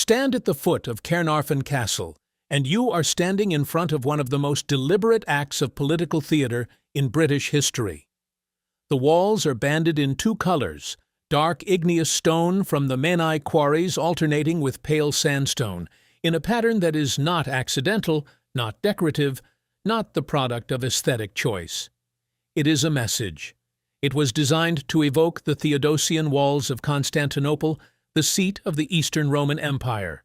Stand at the foot of Caernarfon Castle, and you are standing in front of one of the most deliberate acts of political theatre in British history. The walls are banded in two colors, dark igneous stone from the Menai quarries alternating with pale sandstone, in a pattern that is not accidental, not decorative, not the product of aesthetic choice. It is a message. It was designed to evoke the Theodosian walls of Constantinople, the seat of the Eastern Roman Empire,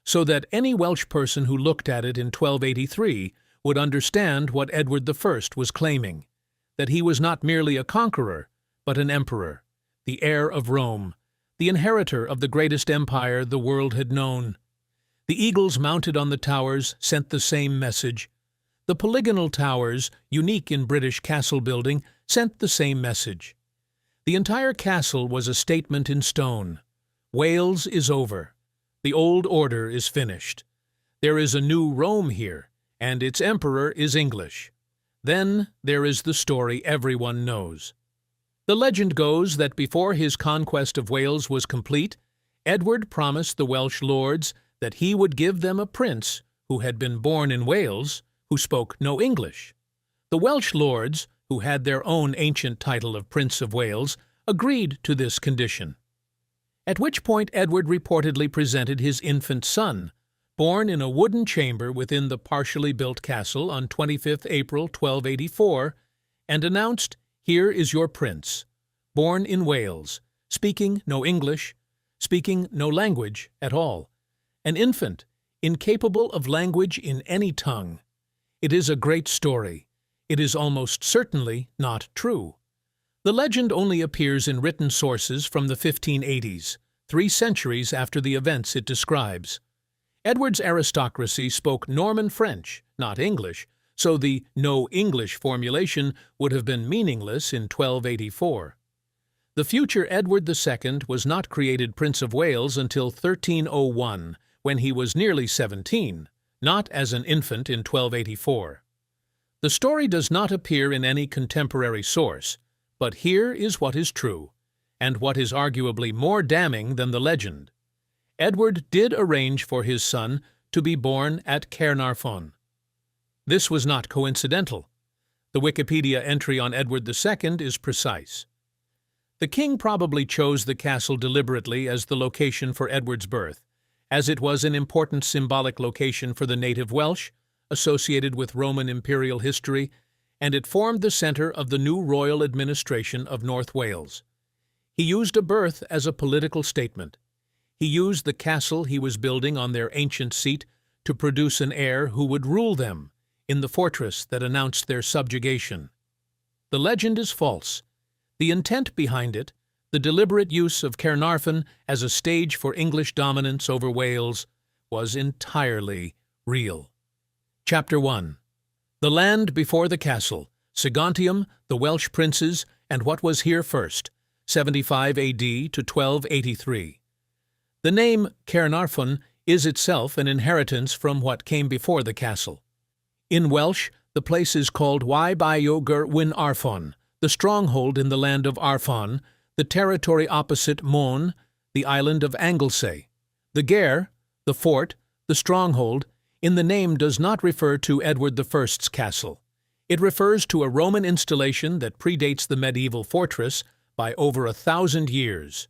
so that any Welsh person who looked at it in 1283 would understand what Edward I was claiming, that he was not merely a conqueror, but an emperor, the heir of Rome, the inheritor of the greatest empire the world had known. The eagles mounted on the towers sent the same message. The polygonal towers, unique in British castle building, sent the same message. The entire castle was a statement in stone. Wales is over. The old order is finished. There is a new Rome here, and its emperor is English. Then there is the story everyone knows. The legend goes that before his conquest of Wales was complete, Edward promised the Welsh lords that he would give them a prince who had been born in Wales, who spoke no English. The Welsh lords, who had their own ancient title of Prince of Wales, agreed to this condition. At which point Edward reportedly presented his infant son, born in a wooden chamber within the partially built castle on 25th April 1284, and announced, "Here is your prince, born in Wales, speaking no English, speaking no language at all, an infant, incapable of language in any tongue." It is a great story. It is almost certainly not true. The legend only appears in written sources from the 1580s, 3 centuries after the events it describes. Edward's aristocracy spoke Norman French, not English, so the "no English" formulation would have been meaningless in 1284. The future Edward II was not created Prince of Wales until 1301, when he was nearly 17, not as an infant in 1284. The story does not appear in any contemporary source, but here is what is true, and what is arguably more damning than the legend. Edward did arrange for his son to be born at Caernarfon. This was not coincidental. The Wikipedia entry on Edward II is precise. The king probably chose the castle deliberately as the location for Edward's birth, as it was an important symbolic location for the native Welsh, associated with Roman imperial history, and it formed the center of the new royal administration of North Wales. He used a birth as a political statement. He used the castle he was building on their ancient seat to produce an heir who would rule them in the fortress that announced their subjugation. The legend is false. The intent behind it, the deliberate use of Caernarfon as a stage for English dominance over Wales, was entirely real. Chapter 1. The land before the castle, Saguntium, the Welsh princes, and what was here first, 75 AD to 1283. The name Caernarfon is itself an inheritance from what came before the castle. In Welsh, the place is called Y Baio Gur Wyn Arfon, the stronghold in the land of Arfon, the territory opposite Môn, the island of Anglesey. The Ger, the fort, the stronghold, in the name does not refer to Edward I's castle. It refers to a Roman installation that predates the medieval fortress by over 1,000 years.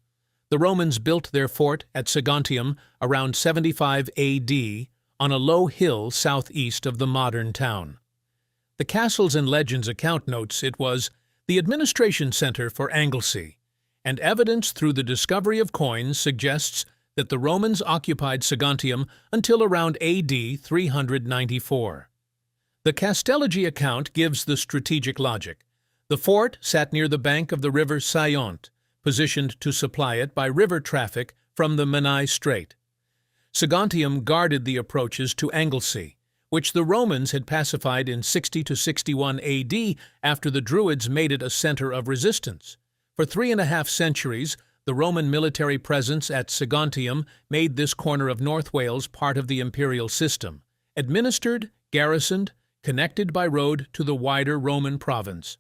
The Romans built their fort at Saguntium around 75 AD on a low hill southeast of the modern town. The Castles and Legends account notes it was the administration center for Anglesey, and evidence through the discovery of coins suggests that the Romans occupied Saguntium until around AD 394. The Castellagi account gives the strategic logic. The fort sat near the bank of the river Sayont, positioned to supply it by river traffic from the Menai Strait. Saguntium guarded the approaches to Anglesey, which the Romans had pacified in 60 to 61 AD after the Druids made it a center of resistance. For 3.5 centuries, the Roman military presence at Saguntium made this corner of North Wales part of the imperial system, administered, garrisoned, connected by road to the wider Roman province.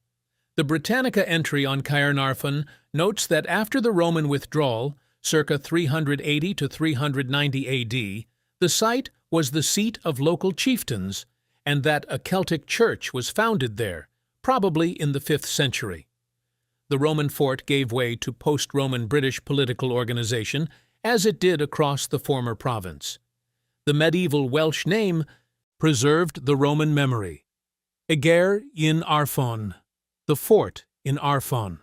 The Britannica entry on Caernarfon notes that after the Roman withdrawal, Circa 380 to 390 AD, the site was the seat of local chieftains, and that a Celtic church was founded there, probably in the 5th century. The Roman fort gave way to post-Roman British political organization, as it did across the former province. The medieval Welsh name preserved the Roman memory. Eger in Arfon, the fort in Arfon.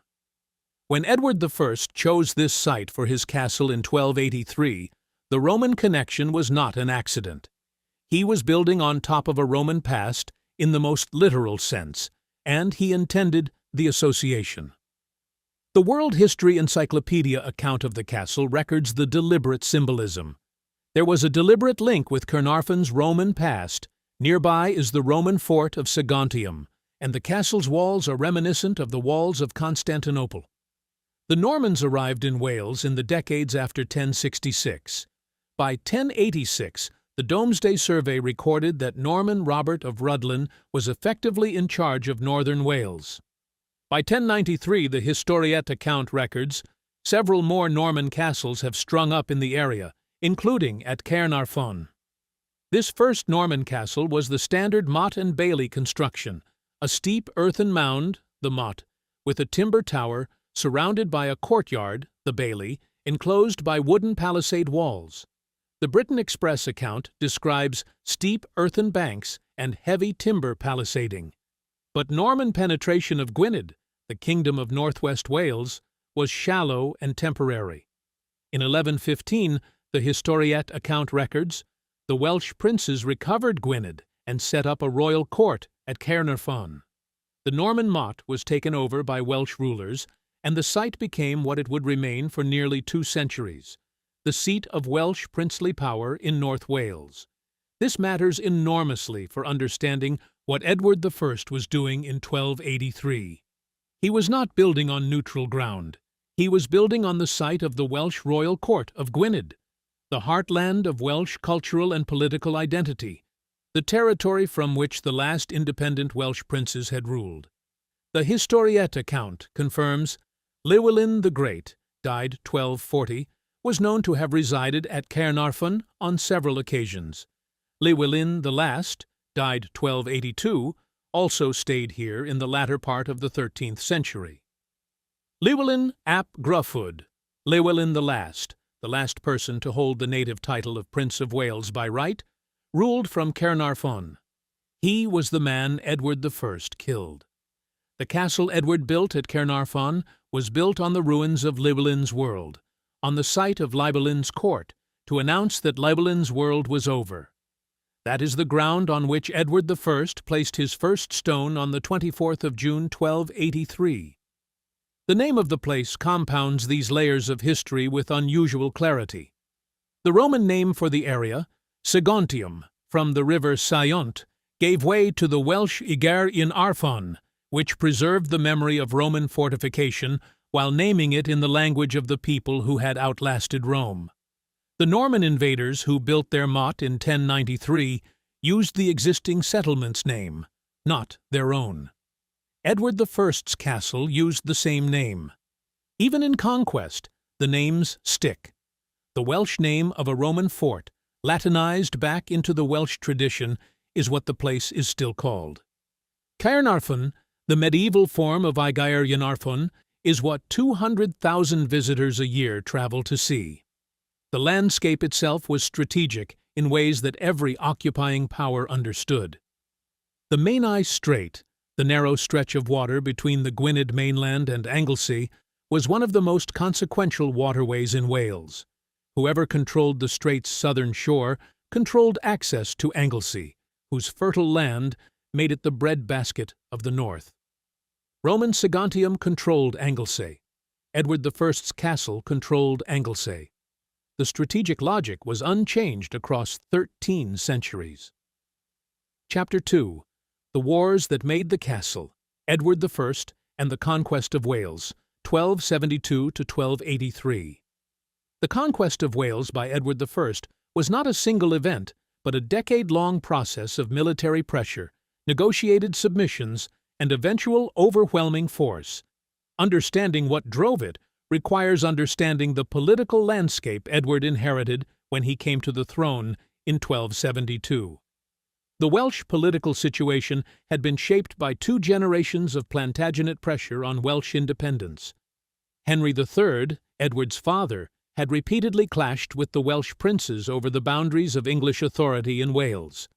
When Edward I chose this site for his castle in 1283, the Roman connection was not an accident. He was building on top of a Roman past in the most literal sense, and he intended the association. The World History Encyclopedia account of the castle records the deliberate symbolism. There was a deliberate link with Caernarfon's Roman past. Nearby is the Roman fort of Saguntium, and the castle's walls are reminiscent of the walls of Constantinople. The Normans arrived in Wales in the decades after 1066. By 1086, the Domesday Survey recorded that Norman Robert of Rhuddlan was effectively in charge of northern Wales. By 1093, the Historiette account records several more Norman castles have sprung up in the area, including at Caernarfon. This first Norman castle was the standard motte and bailey construction, a steep earthen mound, the motte, with a timber tower surrounded by a courtyard, the bailey, enclosed by wooden palisade walls. The Britain Express account describes steep earthen banks and heavy timber palisading. But Norman penetration of Gwynedd, the kingdom of northwest Wales, was shallow and temporary. In 1115, the Historiette account records, the Welsh princes recovered Gwynedd and set up a royal court at Caernarfon. The Norman motte was taken over by Welsh rulers, and the site became what it would remain for nearly 2 centuries, the seat of Welsh princely power in North Wales. This matters enormously for understanding what Edward I was doing in 1283. He was not building on neutral ground. He was building on the site of the Welsh royal court of Gwynedd, the heartland of Welsh cultural and political identity, the territory from which the last independent Welsh princes had ruled. The Historiette account confirms Llywelyn the Great, died 1240, was known to have resided at Caernarfon on several occasions. Llywelyn the Last, died 1282, also stayed here in the latter part of the 13th century. Llywelyn ap Gruffudd, Llywelyn the last person to hold the native title of Prince of Wales by right, ruled from Caernarfon. He was the man Edward I killed. The castle Edward built at Caernarfon was built on the ruins of Llywelyn's world, on the site of Llywelyn's court, to announce that Llywelyn's world was over. That is the ground on which Edward I placed his first stone on the 24th of June 1283. The name of the place compounds these layers of history with unusual clarity. The Roman name for the area, Saguntium, from the river Sayont, gave way to the Welsh Eger in Arfon, which preserved the memory of Roman fortification while naming it in the language of the people who had outlasted Rome. The Norman invaders who built their motte in 1093 used the existing settlement's name, not their own. Edward I's castle used the same name. Even in conquest, the names stick. The Welsh name of a Roman fort, Latinized back into the Welsh tradition, is what the place is still called. Caernarfon, the medieval form of Eger yn Arfon, is what 200,000 visitors a year travel to see. The landscape itself was strategic in ways that every occupying power understood. The Menai Strait, the narrow stretch of water between the Gwynedd mainland and Anglesey, was one of the most consequential waterways in Wales. Whoever controlled the strait's southern shore controlled access to Anglesey, whose fertile land made it the breadbasket of the north. Roman Saguntium controlled Anglesey. Edward I's castle controlled Anglesey. The strategic logic was unchanged across 13 centuries. Chapter 2. The Wars that Made the Castle, Edward I and the Conquest of Wales, 1272 to 1283. The conquest of Wales by Edward I was not a single event, but a decade-long process of military pressure, negotiated submissions, and eventual overwhelming force. Understanding what drove it requires understanding the political landscape Edward inherited when he came to the throne in 1272. The Welsh political situation had been shaped by 2 generations of Plantagenet pressure on Welsh independence. Henry III, Edward's father, had repeatedly clashed with the Welsh princes over the boundaries of English authority in Wales.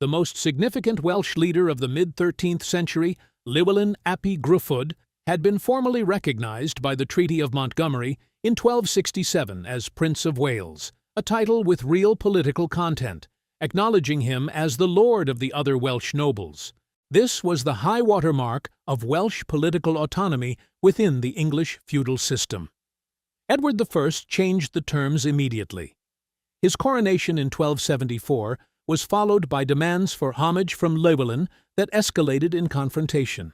The most significant Welsh leader of the mid-13th century, Llywelyn ap Gruffudd, had been formally recognized by the Treaty of Montgomery in 1267 as Prince of Wales, a title with real political content, acknowledging him as the lord of the other Welsh nobles. This was the high-water mark of Welsh political autonomy within the English feudal system. Edward I changed the terms immediately. His coronation in 1274 was followed by demands for homage from Llywelyn that escalated in confrontation.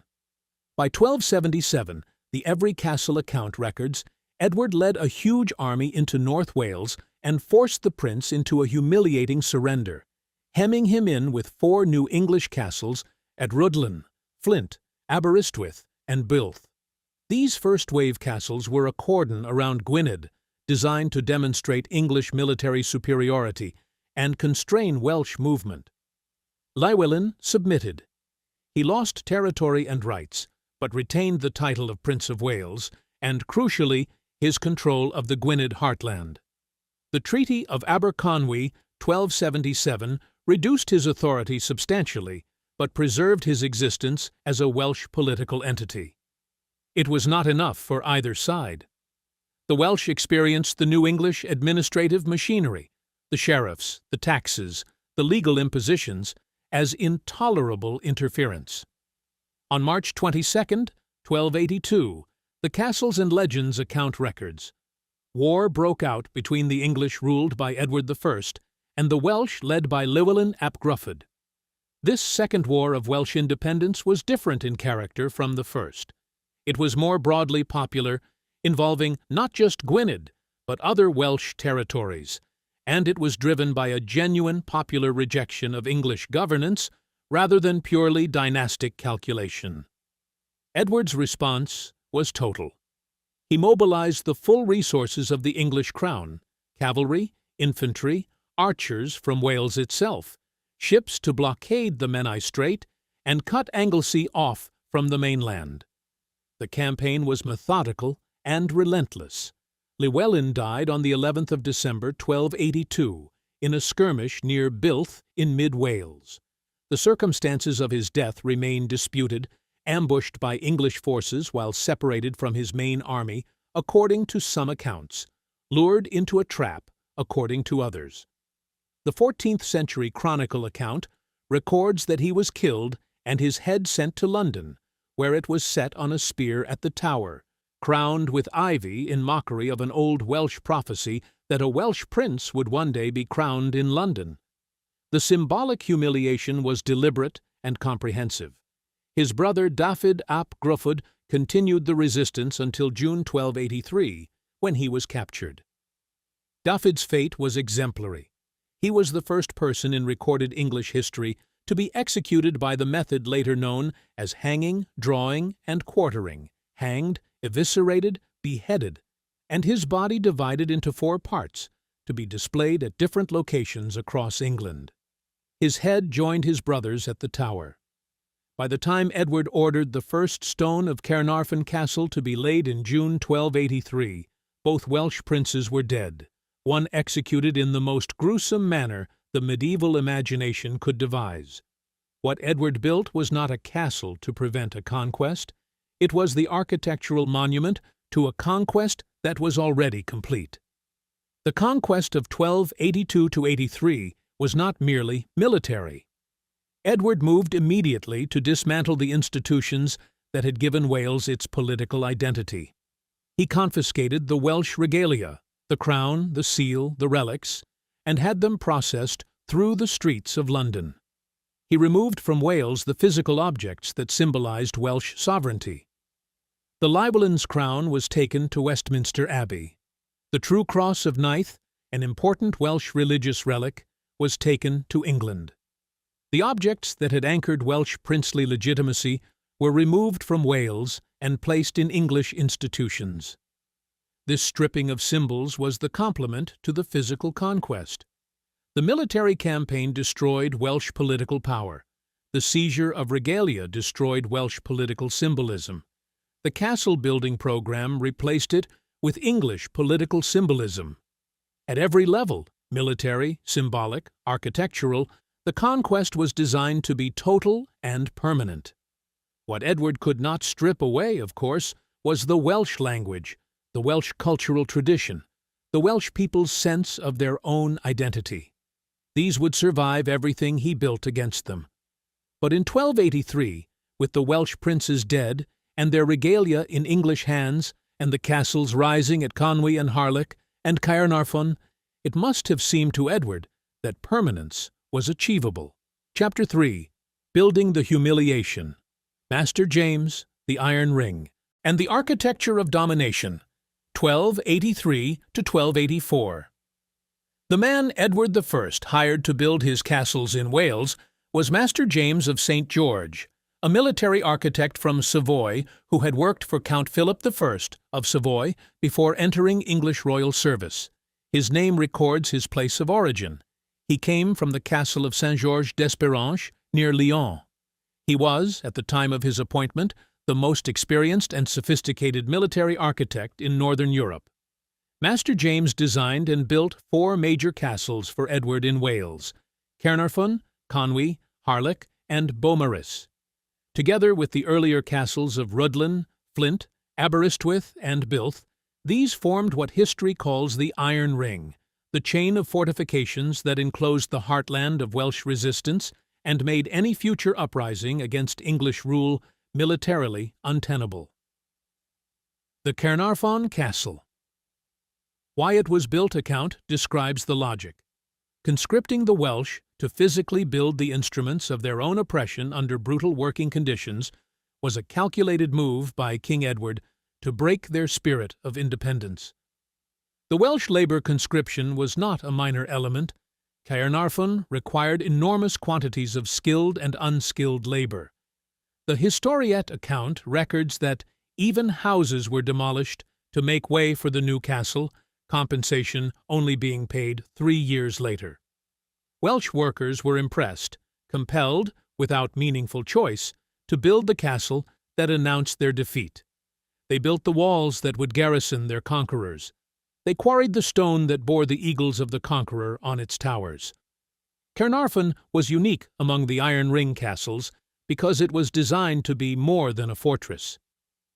By 1277, the Every Castle account records, Edward led a huge army into North Wales and forced the prince into a humiliating surrender, hemming him in with 4 new English castles at Rhuddlan, Flint, Aberystwyth, and Builth. These first-wave castles were a cordon around Gwynedd, designed to demonstrate English military superiority and constrain Welsh movement. Llywelyn submitted. He lost territory and rights, but retained the title of Prince of Wales and, crucially, his control of the Gwynedd heartland. The Treaty of Aberconwy, 1277, reduced his authority substantially, but preserved his existence as a Welsh political entity. It was not enough for either side. The Welsh experienced the new English administrative machinery, the sheriffs, the taxes, the legal impositions, as intolerable interference. On March 22, 1282, the Castles and Legends account records. War broke out between the English ruled by Edward I and the Welsh led by Llywelyn ap Gruffudd. This second war of Welsh independence was different in character from the first. It was more broadly popular, involving not just Gwynedd, but other Welsh territories, and it was driven by a genuine popular rejection of English governance rather than purely dynastic calculation. Edward's response was total. He mobilized the full resources of the English crown, cavalry, infantry, archers from Wales itself, ships to blockade the Menai Strait, and cut Anglesey off from the mainland. The campaign was methodical and relentless. Llywelyn died on the 11th of December 1282 in a skirmish near Builth in mid-Wales. The circumstances of his death remain disputed, ambushed by English forces while separated from his main army, according to some accounts, lured into a trap, according to others. The 14th-century Chronicle account records that he was killed and his head sent to London, where it was set on a spear at the Tower, crowned with ivy in mockery of an old Welsh prophecy that a Welsh prince would one day be crowned in London. The symbolic humiliation was deliberate and comprehensive. His brother Dafydd ap Gruffudd continued the resistance until June 1283, when he was captured. Dafydd's fate was exemplary. He was the first person in recorded English history to be executed by the method later known as hanging, drawing, and quartering, hanged, eviscerated, beheaded, and his body divided into 4 parts to be displayed at different locations across England. His head joined his brother's at the Tower. By the time Edward ordered the first stone of Caernarfon Castle to be laid in June 1283, both Welsh princes were dead, one executed in the most gruesome manner the medieval imagination could devise. What Edward built was not a castle to prevent a conquest. It was the architectural monument to a conquest that was already complete. The conquest of 1282–83 was not merely military. Edward moved immediately to dismantle the institutions that had given Wales its political identity. He confiscated the Welsh regalia, the crown, the seal, the relics, and had them processed through the streets of London. He removed from Wales the physical objects that symbolized Welsh sovereignty. The Llywelyn's crown was taken to Westminster Abbey. The True Cross of Neath, an important Welsh religious relic, was taken to England. The objects that had anchored Welsh princely legitimacy were removed from Wales and placed in English institutions. This stripping of symbols was the complement to the physical conquest. The military campaign destroyed Welsh political power. The seizure of regalia destroyed Welsh political symbolism. The castle-building program replaced it with English political symbolism. At every level, military, symbolic, architectural, the conquest was designed to be total and permanent. What Edward could not strip away, of course, was the Welsh language, the Welsh cultural tradition, the Welsh people's sense of their own identity. These would survive everything he built against them. But in 1283, with the Welsh princes dead, and their regalia in English hands, and the castles rising at Conwy and Harlech and Caernarfon, it must have seemed to Edward that permanence was achievable. Chapter 3. Building the Humiliation. Master James, the Iron Ring, and the Architecture of Domination, 1283 to 1284. The man Edward I hired to build his castles in Wales was Master James of St. George, a military architect from Savoy who had worked for Count Philip I of Savoy before entering English royal service. His name records his place of origin. He came from the castle of Saint-Georges d'Espéranche near Lyon. He was, at the time of his appointment, the most experienced and sophisticated military architect in northern Europe. Master James designed and built 4 major castles for Edward in Wales: Caernarfon, Conwy, Harlech, and Beaumaris. Together with the earlier castles of Rhuddlan, Flint, Aberystwyth, and Builth, these formed what history calls the Iron Ring, the chain of fortifications that enclosed the heartland of Welsh resistance and made any future uprising against English rule militarily untenable. The Caernarfon Castle. Why it was built account describes the logic. Conscripting the Welsh to physically build the instruments of their own oppression under brutal working conditions was a calculated move by King Edward to break their spirit of independence. The Welsh labor conscription was not a minor element. Caernarfon required enormous quantities of skilled and unskilled labor. The Historiette account records that even houses were demolished to make way for the new castle, compensation only being paid 3 years later. Welsh workers were impressed, compelled, without meaningful choice, to build the castle that announced their defeat. They built the walls that would garrison their conquerors. They quarried the stone that bore the eagles of the conqueror on its towers. Caernarfon was unique among the Iron Ring castles because it was designed to be more than a fortress.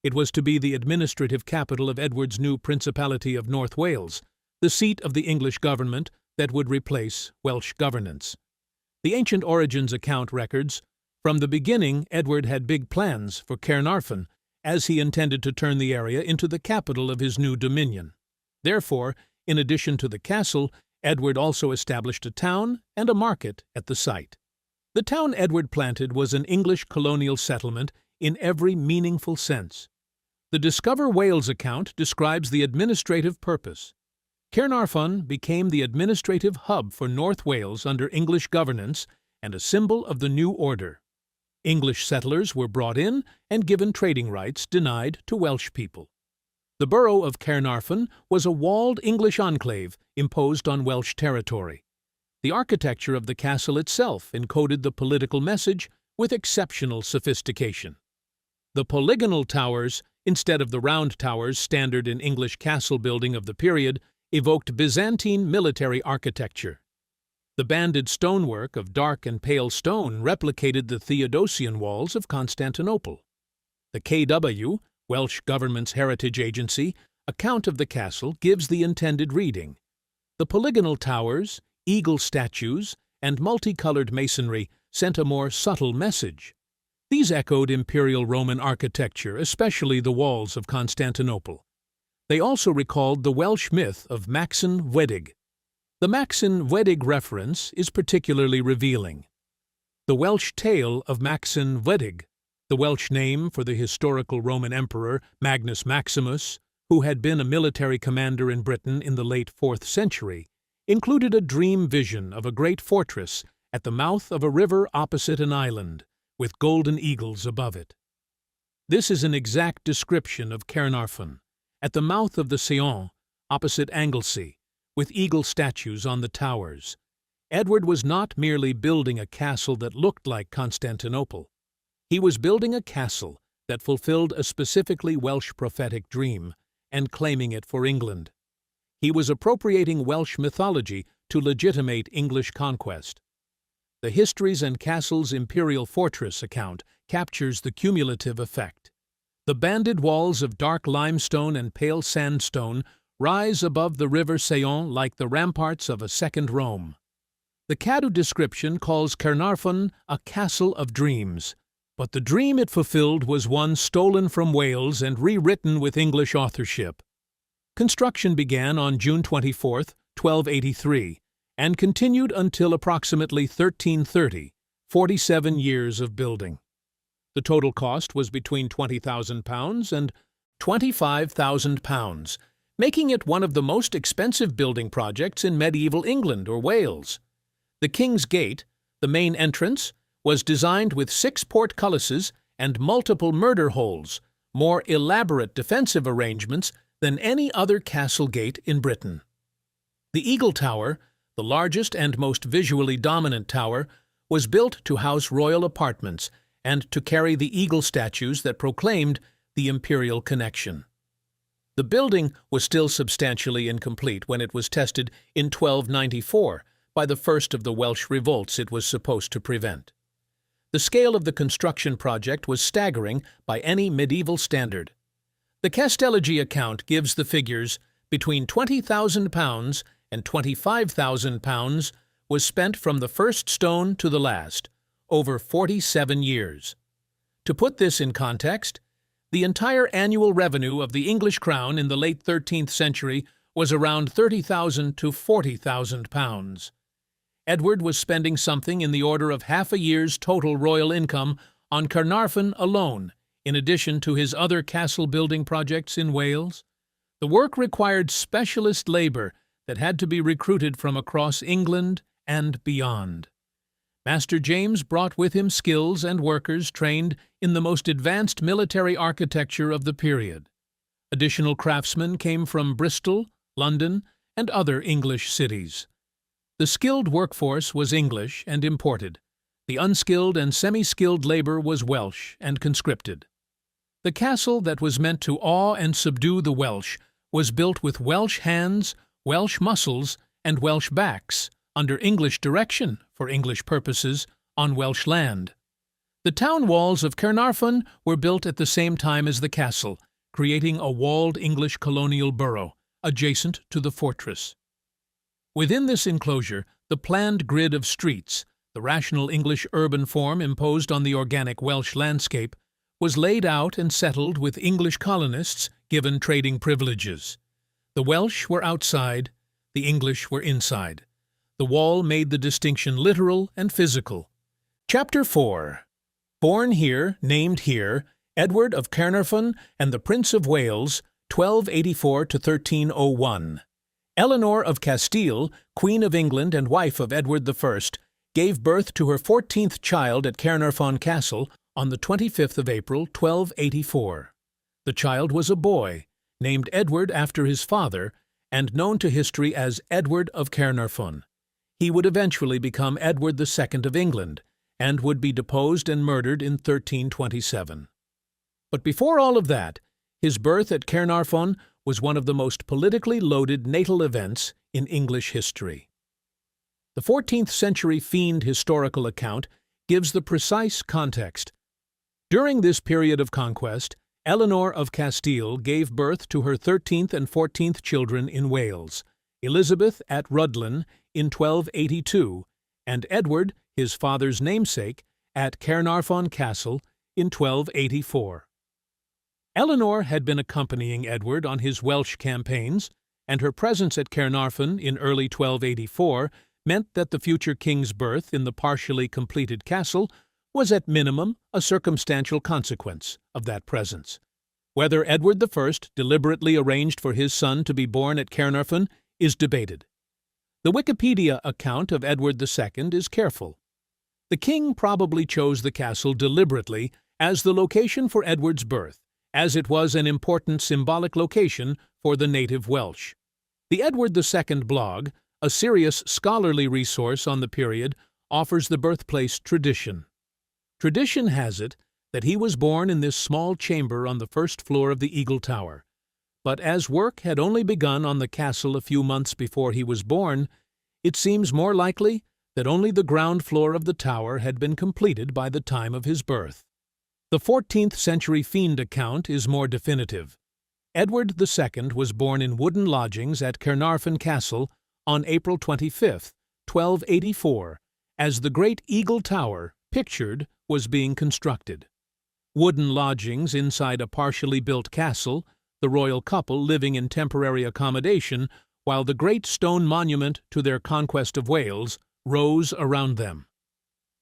It was to be the administrative capital of Edward's new Principality of North Wales, the seat of the English government that would replace Welsh governance. The Ancient Origins account records, "From the beginning Edward had big plans for Caernarfon, as he intended to turn the area into the capital of his new dominion. Therefore, in addition to the castle, Edward also established a town and a market at the site." The town Edward planted was an English colonial settlement in every meaningful sense. The Discover Wales account describes the administrative purpose. Caernarfon became the administrative hub for North Wales under English governance and a symbol of the new order. English settlers were brought in and given trading rights denied to Welsh people. The borough of Caernarfon was a walled English enclave imposed on Welsh territory. The architecture of the castle itself encoded the political message with exceptional sophistication. The polygonal towers, instead of the round towers standard in English castle building of the period, evoked Byzantine military architecture. The banded stonework of dark and pale stone replicated the Theodosian walls of Constantinople. The KW, Welsh Government's heritage agency, account of the castle gives the intended reading. The polygonal towers, eagle statues, and multicolored masonry sent a more subtle message. These echoed imperial Roman architecture, especially the walls of Constantinople. They also recalled the Welsh myth of Maxen Wedig. The Maxen Wedig reference is particularly revealing. The Welsh tale of Maxen Wedig, the Welsh name for the historical Roman emperor Magnus Maximus, who had been a military commander in Britain in the late 4th century, included a dream vision of a great fortress at the mouth of a river opposite an island, with golden eagles above it. This is an exact description of Caernarfon, at the mouth of the Saône, opposite Anglesey, with eagle statues on the towers. Edward was not merely building a castle that looked like Constantinople. He was building a castle that fulfilled a specifically Welsh prophetic dream and claiming it for England. He was appropriating Welsh mythology to legitimate English conquest. The Histories and Castles Imperial Fortress account captures the cumulative effect. The banded walls of dark limestone and pale sandstone rise above the river Saône like the ramparts of a second Rome. The Cadw description calls Caernarfon a castle of dreams, but the dream it fulfilled was one stolen from Wales and rewritten with English authorship. Construction began on June 24, 1283, and continued until approximately 1330, 47 years of building. The total cost was between £20,000 and £25,000, making it one of the most expensive building projects in medieval England or Wales. The King's Gate, the main entrance, was designed with 6 portcullises and multiple murder holes, more elaborate defensive arrangements than any other castle gate in Britain. The Eagle Tower, the largest and most visually dominant tower, was built to house royal apartments and to carry the eagle statues that proclaimed the imperial connection. The building was still substantially incomplete when it was tested in 1294 by the first of the Welsh revolts it was supposed to prevent. The scale of the construction project was staggering by any medieval standard. The Castellagi account gives the figures between £20,000 and £25,000 was spent from the first stone to the last, over 47 years. To put this in context, the entire annual revenue of the English crown in the late 13th century was around £30,000 to £40,000. Edward was spending something in the order of half a year's total royal income on Caernarfon alone, in addition to his other castle-building projects in Wales. The work required specialist labor that had to be recruited from across England and beyond. Master James brought with him skills and workers trained in the most advanced military architecture of the period. Additional craftsmen came from Bristol, London, and other English cities. The skilled workforce was English and imported. The unskilled and semi-skilled labor was Welsh and conscripted. The castle that was meant to awe and subdue the Welsh was built with Welsh hands, Welsh muscles, and Welsh backs, under English direction, for English purposes, on Welsh land. The town walls of Caernarfon were built at the same time as the castle, creating a walled English colonial borough, adjacent to the fortress. Within this enclosure, the planned grid of streets, the rational English urban form imposed on the organic Welsh landscape, was laid out and settled with English colonists given trading privileges. The Welsh were outside, the English were inside. The wall made the distinction literal and physical. Chapter 4. Born here, named here, Edward of Caernarfon and the Prince of Wales, 1284 to 1301. Eleanor of Castile, Queen of England and wife of Edward I, gave birth to her 14th child at Caernarfon Castle on the 25th of April, 1284. The child was a boy, named Edward after his father, and known to history as Edward of Caernarfon. He would eventually become Edward II of England, and would be deposed and murdered in 1327. But before all of that, his birth at Caernarfon was one of the most politically loaded natal events in English history. The 14th century Fiend historical account gives the precise context. During this period of conquest, Eleanor of Castile gave birth to her 13th and 14th children in Wales, Elizabeth at Rhuddlan in 1282, and Edward, his father's namesake, at Caernarfon Castle in 1284. Eleanor had been accompanying Edward on his Welsh campaigns, and her presence at Caernarfon in early 1284 meant that the future king's birth in the partially completed castle was at minimum a circumstantial consequence of that presence. Whether Edward I deliberately arranged for his son to be born at Caernarfon is debated. The Wikipedia account of Edward II is careful. The king probably chose the castle deliberately as the location for Edward's birth, as it was an important symbolic location for the native Welsh. The Edward II blog, a serious scholarly resource on the period, offers the birthplace tradition. Tradition has it that he was born in this small chamber on the first floor of the Eagle Tower. But as work had only begun on the castle a few months before he was born, it seems more likely that only the ground floor of the tower had been completed by the time of his birth. The 14th century Fiend account is more definitive. Edward II was born in wooden lodgings at Caernarfon Castle on April 25, 1284, as the great Eagle Tower, pictured, was being constructed. Wooden lodgings inside a partially built castle, the royal couple living in temporary accommodation, while the great stone monument to their conquest of Wales rose around them.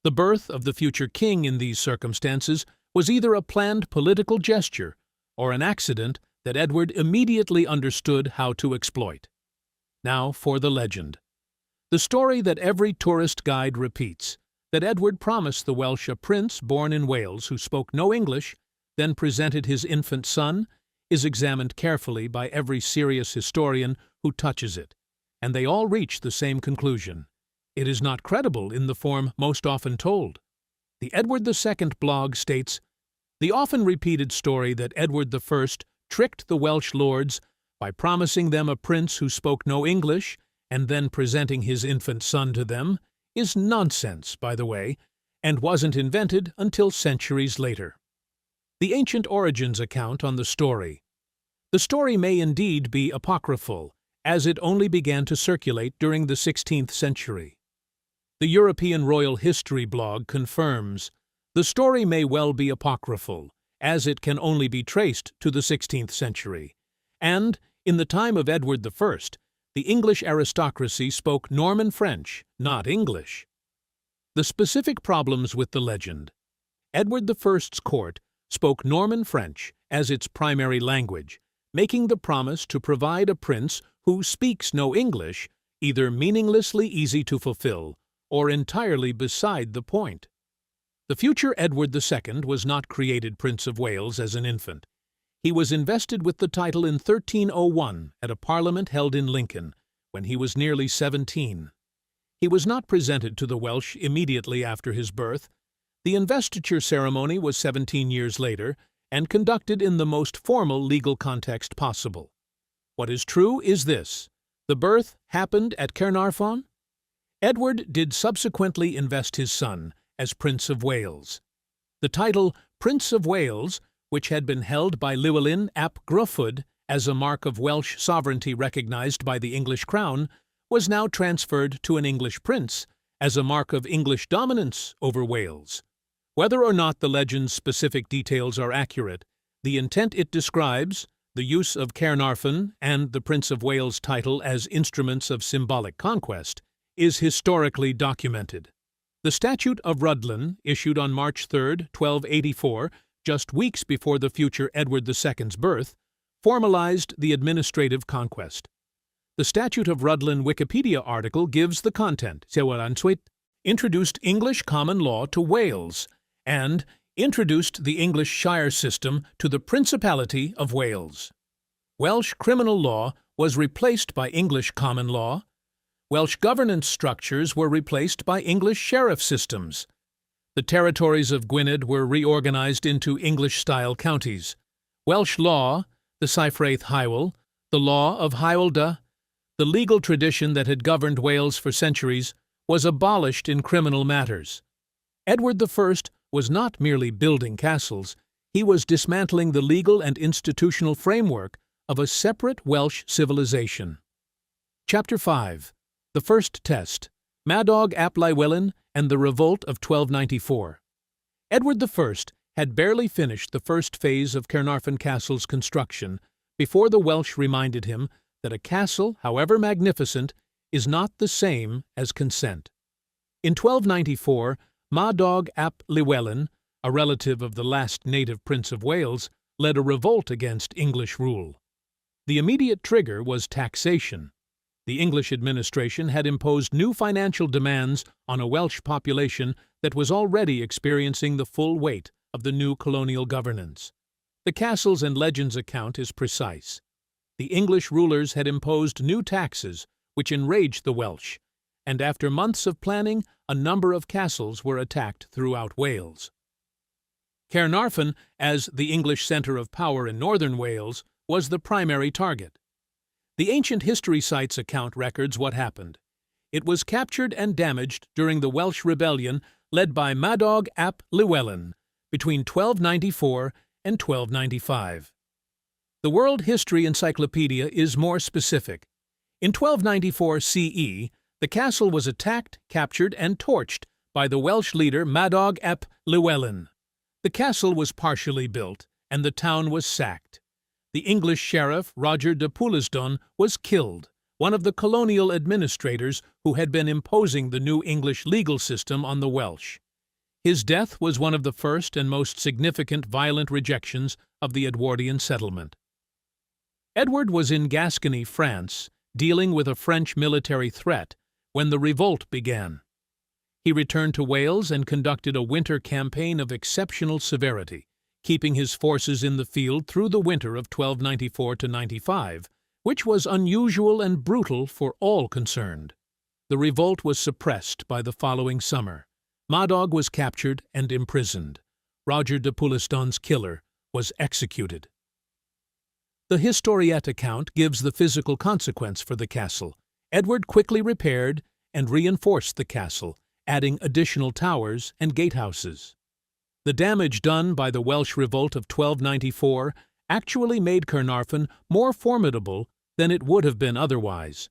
The birth of the future king in these circumstances was either a planned political gesture or an accident that Edward immediately understood how to exploit. Now for the legend. The story that every tourist guide repeats, that Edward promised the Welsh a prince born in Wales who spoke no English, then presented his infant son, is examined carefully by every serious historian who touches it, and they all reach the same conclusion. It is not credible in the form most often told. The Edward II blog states, "The often repeated story that Edward I tricked the Welsh lords by promising them a prince who spoke no English and then presenting his infant son to them is nonsense, by the way, and wasn't invented until centuries later." The Ancient Origins account on the story. The story may indeed be apocryphal, as it only began to circulate during the 16th century. The European Royal History blog confirms, the story may well be apocryphal, as it can only be traced to the 16th century, and, in the time of Edward I, the English aristocracy spoke Norman French, not English. The specific problems with the legend. Edward I's court spoke Norman French as its primary language, making the promise to provide a prince who speaks no English either meaninglessly easy to fulfill or entirely beside the point. The future Edward II was not created Prince of Wales as an infant. He was invested with the title in 1301 at a parliament held in Lincoln, when he was nearly 17. He was not presented to the Welsh immediately after his birth. The investiture ceremony was 17 years later and conducted in the most formal legal context possible. What is true is this: the birth happened at Caernarfon. Edward did subsequently invest his son as Prince of Wales. The title Prince of Wales, which had been held by Llywelyn ap Gruffudd as a mark of Welsh sovereignty recognized by the English crown, was now transferred to an English prince as a mark of English dominance over Wales. Whether or not the legend's specific details are accurate, the intent it describes, the use of Caernarfon and the Prince of Wales title as instruments of symbolic conquest, is historically documented. The Statute of Rhuddlan, issued on March 3, 1284, just weeks before the future Edward II's birth, formalized the administrative conquest. The Statute of Rhuddlan Wikipedia article gives the content. Introduced English common law to Wales, and introduced the English shire system to the Principality of Wales. Welsh criminal law was replaced by English common law. Welsh governance structures were replaced by English sheriff systems. The territories of Gwynedd were reorganized into English-style counties. Welsh law, the Cyfraith Hywel, the law of Hywelda, the legal tradition that had governed Wales for centuries, was abolished in criminal matters. Edward I was not merely building castles, he was dismantling the legal and institutional framework of a separate Welsh civilization. Chapter 5. The First Test, Madog ap Llywelyn and the Revolt of 1294. Edward I had barely finished the first phase of Caernarfon Castle's construction before the Welsh reminded him that a castle, however magnificent, is not the same as consent. In 1294, Madog ap Llywelyn, a relative of the last native Prince of Wales, led a revolt against English rule. The immediate trigger was taxation. The English administration had imposed new financial demands on a Welsh population that was already experiencing the full weight of the new colonial governance. The Castles and Legends account is precise. The English rulers had imposed new taxes, which enraged the Welsh, and after months of planning, a number of castles were attacked throughout Wales. Caernarfon, as the English centre of power in northern Wales, was the primary target. The ancient history sites account records what happened. It was captured and damaged during the Welsh rebellion led by Madog ap Llywelyn between 1294 and 1295. The World History Encyclopedia is more specific. In 1294 CE, the castle was attacked, captured, and torched by the Welsh leader Madog ap Llywelyn. The castle was partially built, and the town was sacked. The English sheriff, Roger de Polygonal, was killed, one of the colonial administrators who had been imposing the new English legal system on the Welsh. His death was one of the first and most significant violent rejections of the Edwardian settlement. Edward was in Gascony, France, dealing with a French military threat when the revolt began. He returned to Wales and conducted a winter campaign of exceptional severity, keeping his forces in the field through the winter of 1294–95, which was unusual and brutal for all concerned. The revolt was suppressed by the following summer. Madog was captured and imprisoned. Roger de Polygonal's killer was executed. The Historiette account gives the physical consequence for the castle. Edward quickly repaired and reinforced the castle, adding additional towers and gatehouses. The damage done by the Welsh revolt of 1294 actually made Caernarfon more formidable than it would have been otherwise.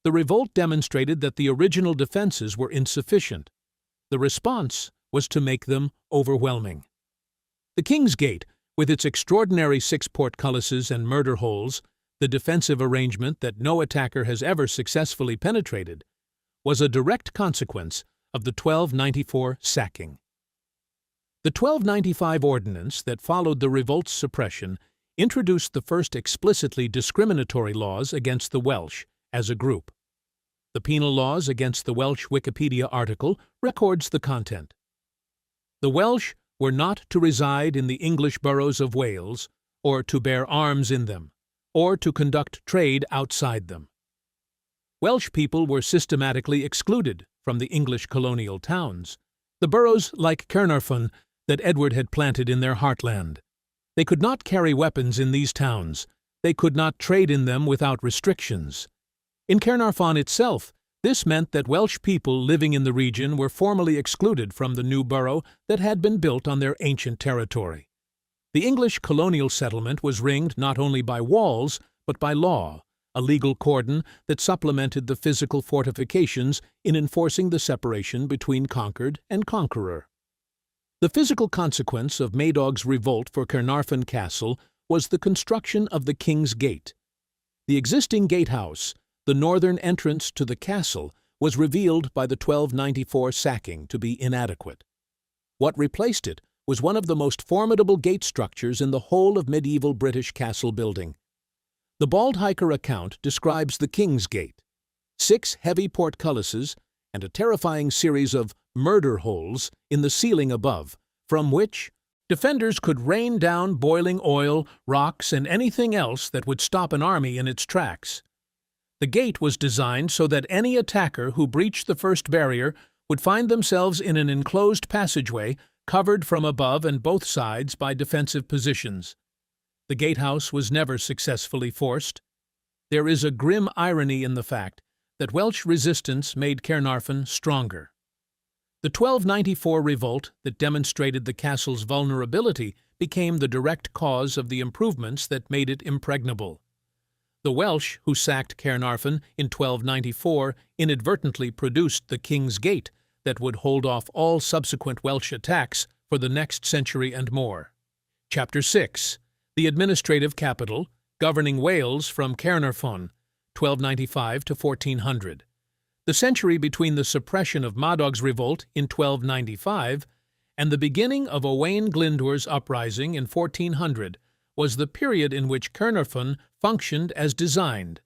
The revolt demonstrated that the original defenses were insufficient. The response was to make them overwhelming. The King's Gate, with its extraordinary 6 portcullises and murder holes, the defensive arrangement that no attacker has ever successfully penetrated, was a direct consequence of the 1294 sacking. The 1295 ordinance that followed the revolt's suppression introduced the first explicitly discriminatory laws against the Welsh as a group. The penal laws against the Welsh Wikipedia article records the content. The Welsh were not to reside in the English boroughs of Wales, or to bear arms in them, or to conduct trade outside them. Welsh people were systematically excluded from the English colonial towns, the boroughs like Caernarfon that Edward had planted in their heartland. They could not carry weapons in these towns. They could not trade in them without restrictions. In Caernarfon itself, this meant that Welsh people living in the region were formally excluded from the new borough that had been built on their ancient territory. The English colonial settlement was ringed not only by walls, but by law, a legal cordon that supplemented the physical fortifications in enforcing the separation between conquered and conqueror. The physical consequence of Madog's revolt for Caernarfon Castle was the construction of the King's Gate. The existing gatehouse, the northern entrance to the castle, was revealed by the 1294 sacking to be inadequate. What replaced it was one of the most formidable gate structures in the whole of medieval British castle building. The Baldhiker account describes the King's Gate, 6 heavy portcullises and a terrifying series of murder holes in the ceiling above, from which defenders could rain down boiling oil, rocks, and anything else that would stop an army in its tracks. The gate was designed so that any attacker who breached the first barrier would find themselves in an enclosed passageway covered from above and both sides by defensive positions. The gatehouse was never successfully forced. There is a grim irony in the fact that Welsh resistance made Caernarfon stronger. The 1294 revolt that demonstrated the castle's vulnerability became the direct cause of the improvements that made it impregnable. The Welsh who sacked Caernarfon in 1294 inadvertently produced the King's Gate that would hold off all subsequent Welsh attacks for the next century and more. Chapter 6. The Administrative Capital, governing Wales from Caernarfon, 1295 to 1400. The century between the suppression of Madog's revolt in 1295 and the beginning of Owain Glyndwr's uprising in 1400 was the period in which Caernarfon functioned as designed,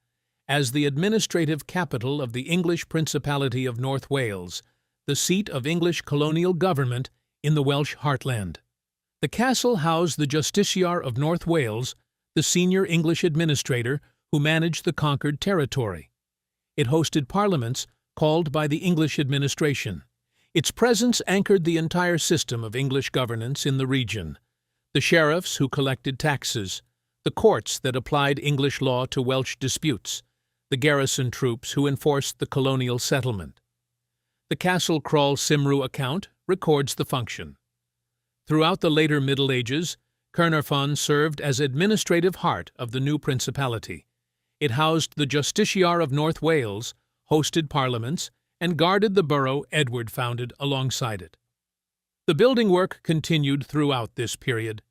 as the administrative capital of the English Principality of North Wales, the seat of English colonial government in the Welsh heartland. The castle housed the Justiciar of North Wales, the senior English administrator who managed the conquered territory. It hosted parliaments called by the English administration. Its presence anchored the entire system of English governance in the region. The sheriffs who collected taxes, the courts that applied English law to Welsh disputes, the garrison troops who enforced the colonial settlement. The Castle Crawl Cymru account records the function. Throughout the later Middle Ages, Caernarfon served as administrative heart of the new principality. It housed the Justiciar of North Wales, hosted parliaments, and guarded the borough Edward founded alongside it. The building work continued throughout this period.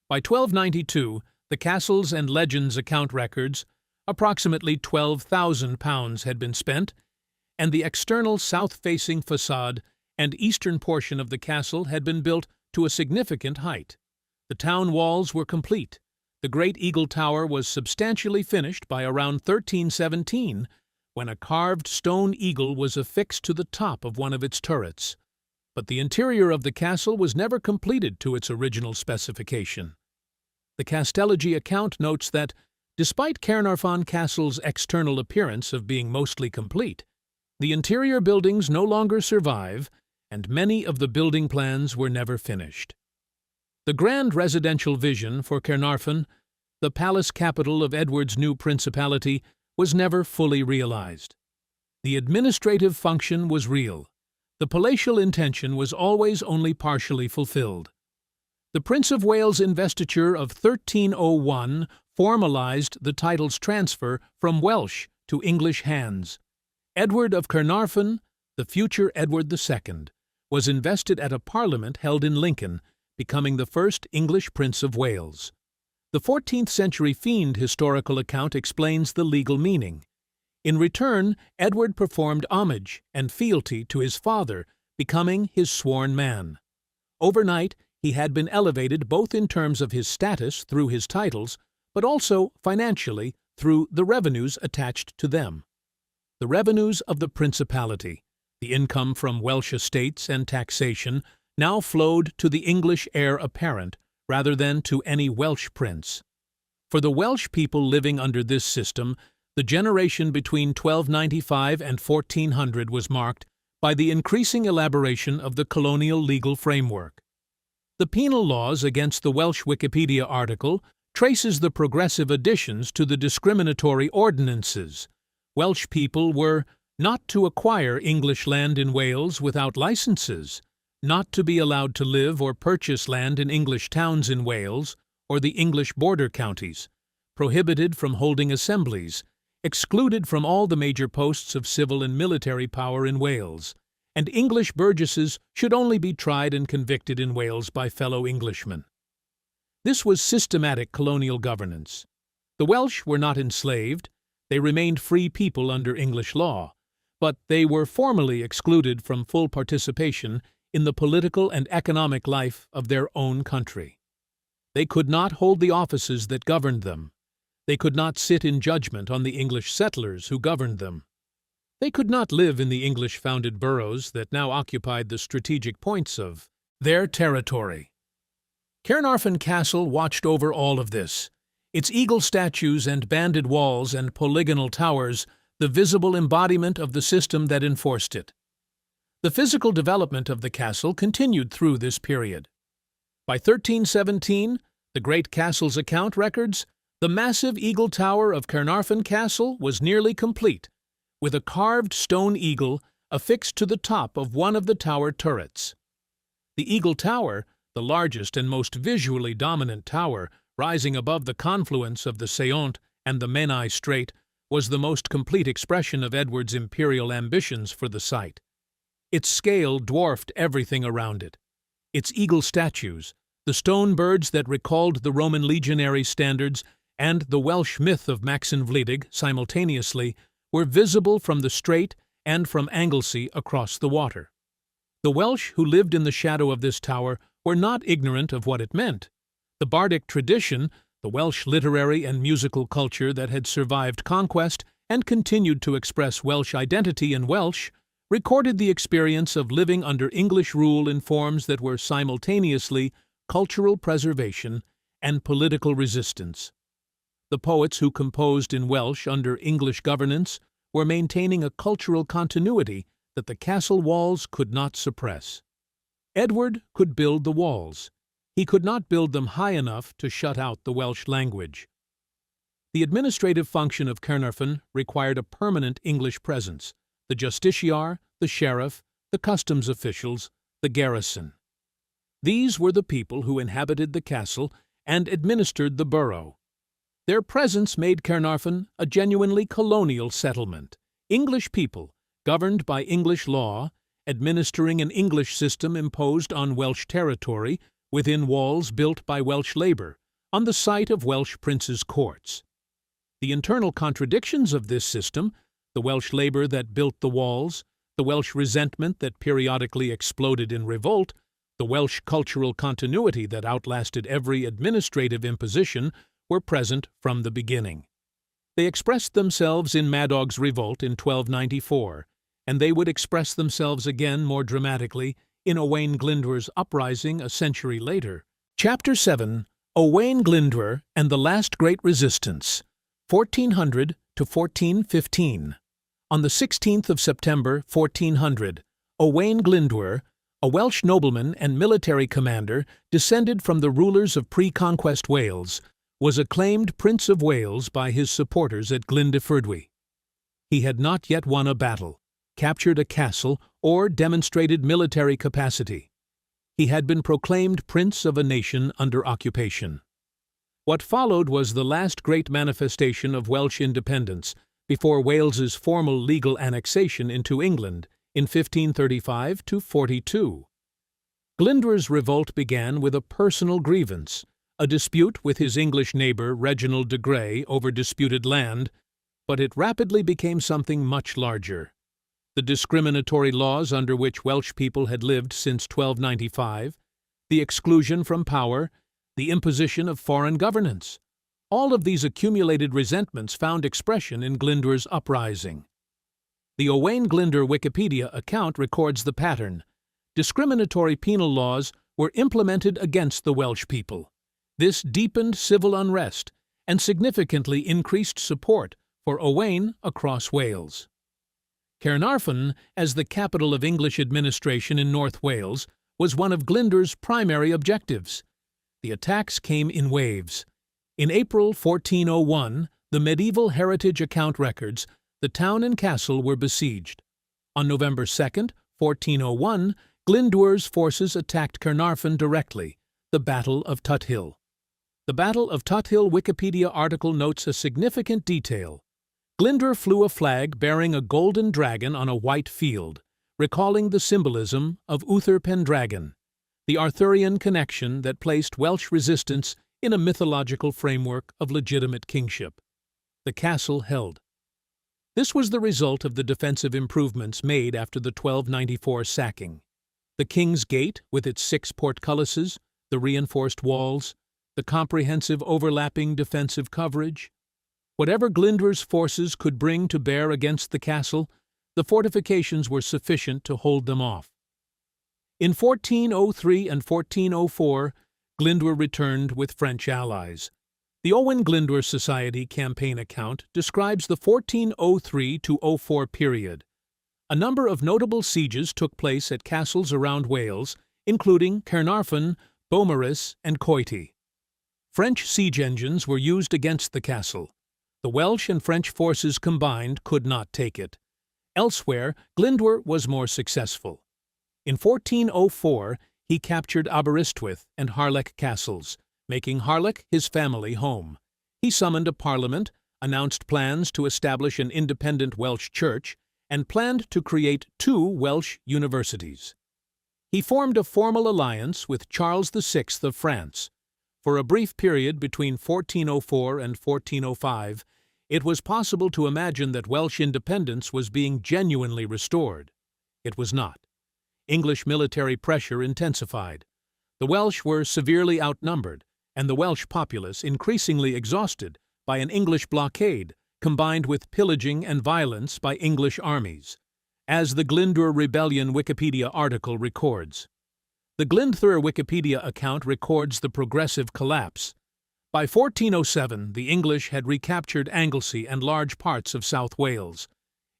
By 1292, the castles and legends account records, approximately £12,000 had been spent, and the external south-facing facade and eastern portion of the castle had been built to a significant height. The town walls were complete. The Great Eagle Tower was substantially finished by around 1317, when a carved stone eagle was affixed to the top of one of its turrets. But the interior of the castle was never completed to its original specification. The Castellagi account notes that, despite Caernarfon Castle's external appearance of being mostly complete, the interior buildings no longer survive, and many of the building plans were never finished. The grand residential vision for Caernarfon, the palace capital of Edward's new principality, was never fully realized. The administrative function was real. The palatial intention was always only partially fulfilled. The Prince of Wales' investiture of 1301 formalized the title's transfer from Welsh to English hands. Edward of Caernarfon, the future Edward II, was invested at a parliament held in Lincoln, becoming the first English Prince of Wales. The 14th-century Fiend historical account explains the legal meaning. In return, Edward performed homage and fealty to his father, becoming his sworn man. Overnight, he had been elevated both in terms of his status through his titles, but also financially through the revenues attached to them. The revenues of the principality, the income from Welsh estates and taxation, now flowed to the English heir apparent rather than to any Welsh prince. For the Welsh people living under this system, the generation between 1295 and 1400 was marked by the increasing elaboration of the colonial legal framework. The penal laws against the Welsh Wikipedia article traces the progressive additions to the discriminatory ordinances. Welsh people were not to acquire English land in Wales without licenses, not to be allowed to live or purchase land in English towns in Wales or the English border counties, prohibited from holding assemblies, excluded from all the major posts of civil and military power in Wales, and English burgesses should only be tried and convicted in Wales by fellow Englishmen. This was systematic colonial governance. The Welsh were not enslaved. They remained free people under English law, but they were formally excluded from full participation in the political and economic life of their own country. They could not hold the offices that governed them. They could not sit in judgment on the English settlers who governed them. They could not live in the English-founded boroughs that now occupied the strategic points of their territory. Caernarfon Castle watched over all of this, its eagle statues and banded walls and polygonal towers, the visible embodiment of the system that enforced it. The physical development of the castle continued through this period. By 1317, the Great Castle's account records, the massive eagle tower of Caernarfon Castle was nearly complete, with a carved stone eagle affixed to the top of one of the tower turrets. The Eagle Tower, the largest and most visually dominant tower, rising above the confluence of the Saont and the Menai Strait, was the most complete expression of Edward's imperial ambitions for the site. Its scale dwarfed everything around it. Its eagle statues, the stone birds that recalled the Roman legionary standards, and the Welsh myth of Maxen Wledig simultaneously, were visible from the strait and from Anglesey across the water. The Welsh who lived in the shadow of this tower were not ignorant of what it meant. The bardic tradition, the Welsh literary and musical culture that had survived conquest and continued to express Welsh identity in Welsh, recorded the experience of living under English rule in forms that were simultaneously cultural preservation, and political resistance. The poets who composed in Welsh under English governance were maintaining a cultural continuity that the castle walls could not suppress. Edward could build the walls. He could not build them high enough to shut out the Welsh language. The administrative function of Caernarfon required a permanent English presence: the justiciar, the sheriff, the customs officials, the garrison. These were the people who inhabited the castle and administered the borough. Their presence made Caernarfon a genuinely colonial settlement. English people, governed by English law, administering an English system imposed on Welsh territory within walls built by Welsh labor, on the site of Welsh princes' courts. The internal contradictions of this system, the Welsh labor that built the walls, the Welsh resentment that periodically exploded in revolt, the Welsh cultural continuity that outlasted every administrative imposition, were present from the beginning. They expressed themselves in Madog's revolt in 1294, and they would express themselves again more dramatically in Owain Glyndwr's uprising a century later. Chapter 7: Owain Glyndwr and the Last Great Resistance, 1400 to 1415. On the 16th of September 1400, Owain Glyndwr, a Welsh nobleman and military commander descended from the rulers of pre-conquest Wales, was acclaimed Prince of Wales by his supporters at Glyndwrdwy. He had not yet won a battle, captured a castle, or demonstrated military capacity. He had been proclaimed Prince of a nation under occupation. What followed was the last great manifestation of Welsh independence before Wales's formal legal annexation into England in 1535 to 42. Glyndwr's revolt began with a personal grievance, a dispute with his English neighbour Reginald de Grey over disputed land, but it rapidly became something much larger. The discriminatory laws under which Welsh people had lived since 1295, the exclusion from power, the imposition of foreign governance. All of these accumulated resentments found expression in Glyndwr's uprising. The Owain Glyndwr Wikipedia account records the pattern. Discriminatory penal laws were implemented against the Welsh people. This deepened civil unrest and significantly increased support for Owain across Wales. Caernarfon, as the capital of English administration in North Wales, was one of Glyndwr's primary objectives. The attacks came in waves. In April 1401, the medieval heritage account records, the town and castle were besieged. On November 2, 1401, Glyndwr's forces attacked Caernarfon directly, the Battle of Tuthill. The Battle of Tuthill Wikipedia article notes a significant detail. Glyndwr flew a flag bearing a golden dragon on a white field, recalling the symbolism of Uther Pendragon, the Arthurian connection that placed Welsh resistance in a mythological framework of legitimate kingship. The castle held. This was the result of the defensive improvements made after the 1294 sacking. The King's Gate, with its 6 portcullises, the reinforced walls, the comprehensive overlapping defensive coverage. Whatever Glyndwr's forces could bring to bear against the castle, the fortifications were sufficient to hold them off. In 1403 and 1404, Glyndwr returned with French allies. The Owain Glyndwr Society campaign account describes the 1403 to 04 period. A number of notable sieges took place at castles around Wales, including Caernarfon, Beaumaris, and Coity. French siege engines were used against the castle. The Welsh and French forces combined could not take it. Elsewhere, Glyndwr was more successful. In 1404, he captured Aberystwyth and Harlech castles, making Harlech his family home. He summoned a parliament, announced plans to establish an independent Welsh church, and planned to create 2 Welsh universities. He formed a formal alliance with Charles VI of France. For a brief period between 1404 and 1405, it was possible to imagine that Welsh independence was being genuinely restored. It was not. English military pressure intensified. The Welsh were severely outnumbered, and the Welsh populace increasingly exhausted by an English blockade combined with pillaging and violence by English armies, as the Glyndwr Rebellion Wikipedia article records. The Glyndwr Wikipedia account records the progressive collapse. By 1407, the English had recaptured Anglesey and large parts of South Wales.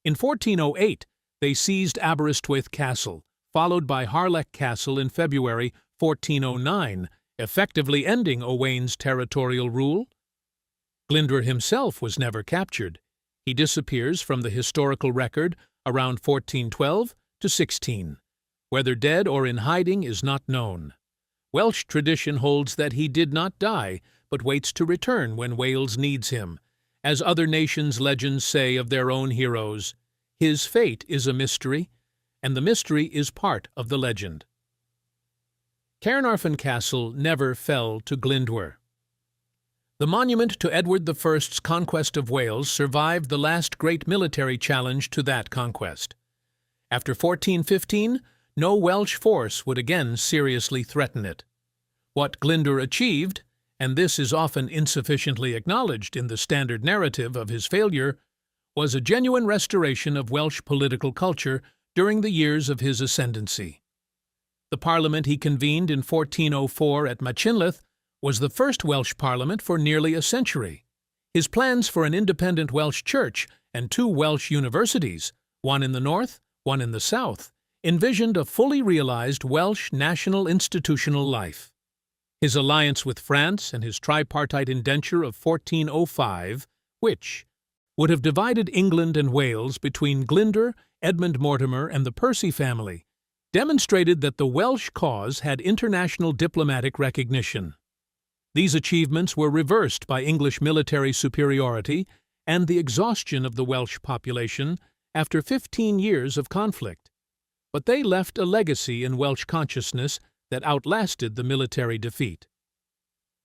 In 1408, they seized Aberystwyth Castle, followed by Harlech Castle in February 1409, effectively ending Owain's territorial rule. Glyndwr himself was never captured. He disappears from the historical record around 1412 to 16. Whether dead or in hiding is not known. Welsh tradition holds that he did not die, but waits to return when Wales needs him. As other nations' legends say of their own heroes, his fate is a mystery, and the mystery is part of the legend. Caernarfon Castle never fell to Glyndwr. The monument to Edward I's conquest of Wales survived the last great military challenge to that conquest. After 1415, no Welsh force would again seriously threaten it. What Glyndwr achieved, and this is often insufficiently acknowledged in the standard narrative of his failure, was a genuine restoration of Welsh political culture during the years of his ascendancy. The parliament he convened in 1404 at Machynlleth was the first Welsh parliament for nearly a century. His plans for an independent Welsh church and 2 Welsh universities, one in the north, one in the south, envisioned a fully realized Welsh national institutional life. His alliance with France and his tripartite indenture of 1405, which would have divided England and Wales between Glyndwr, Edmund Mortimer, and the Percy family, demonstrated that the Welsh cause had international diplomatic recognition. These achievements were reversed by English military superiority and the exhaustion of the Welsh population after 15 years of conflict. But they left a legacy in Welsh consciousness that outlasted the military defeat.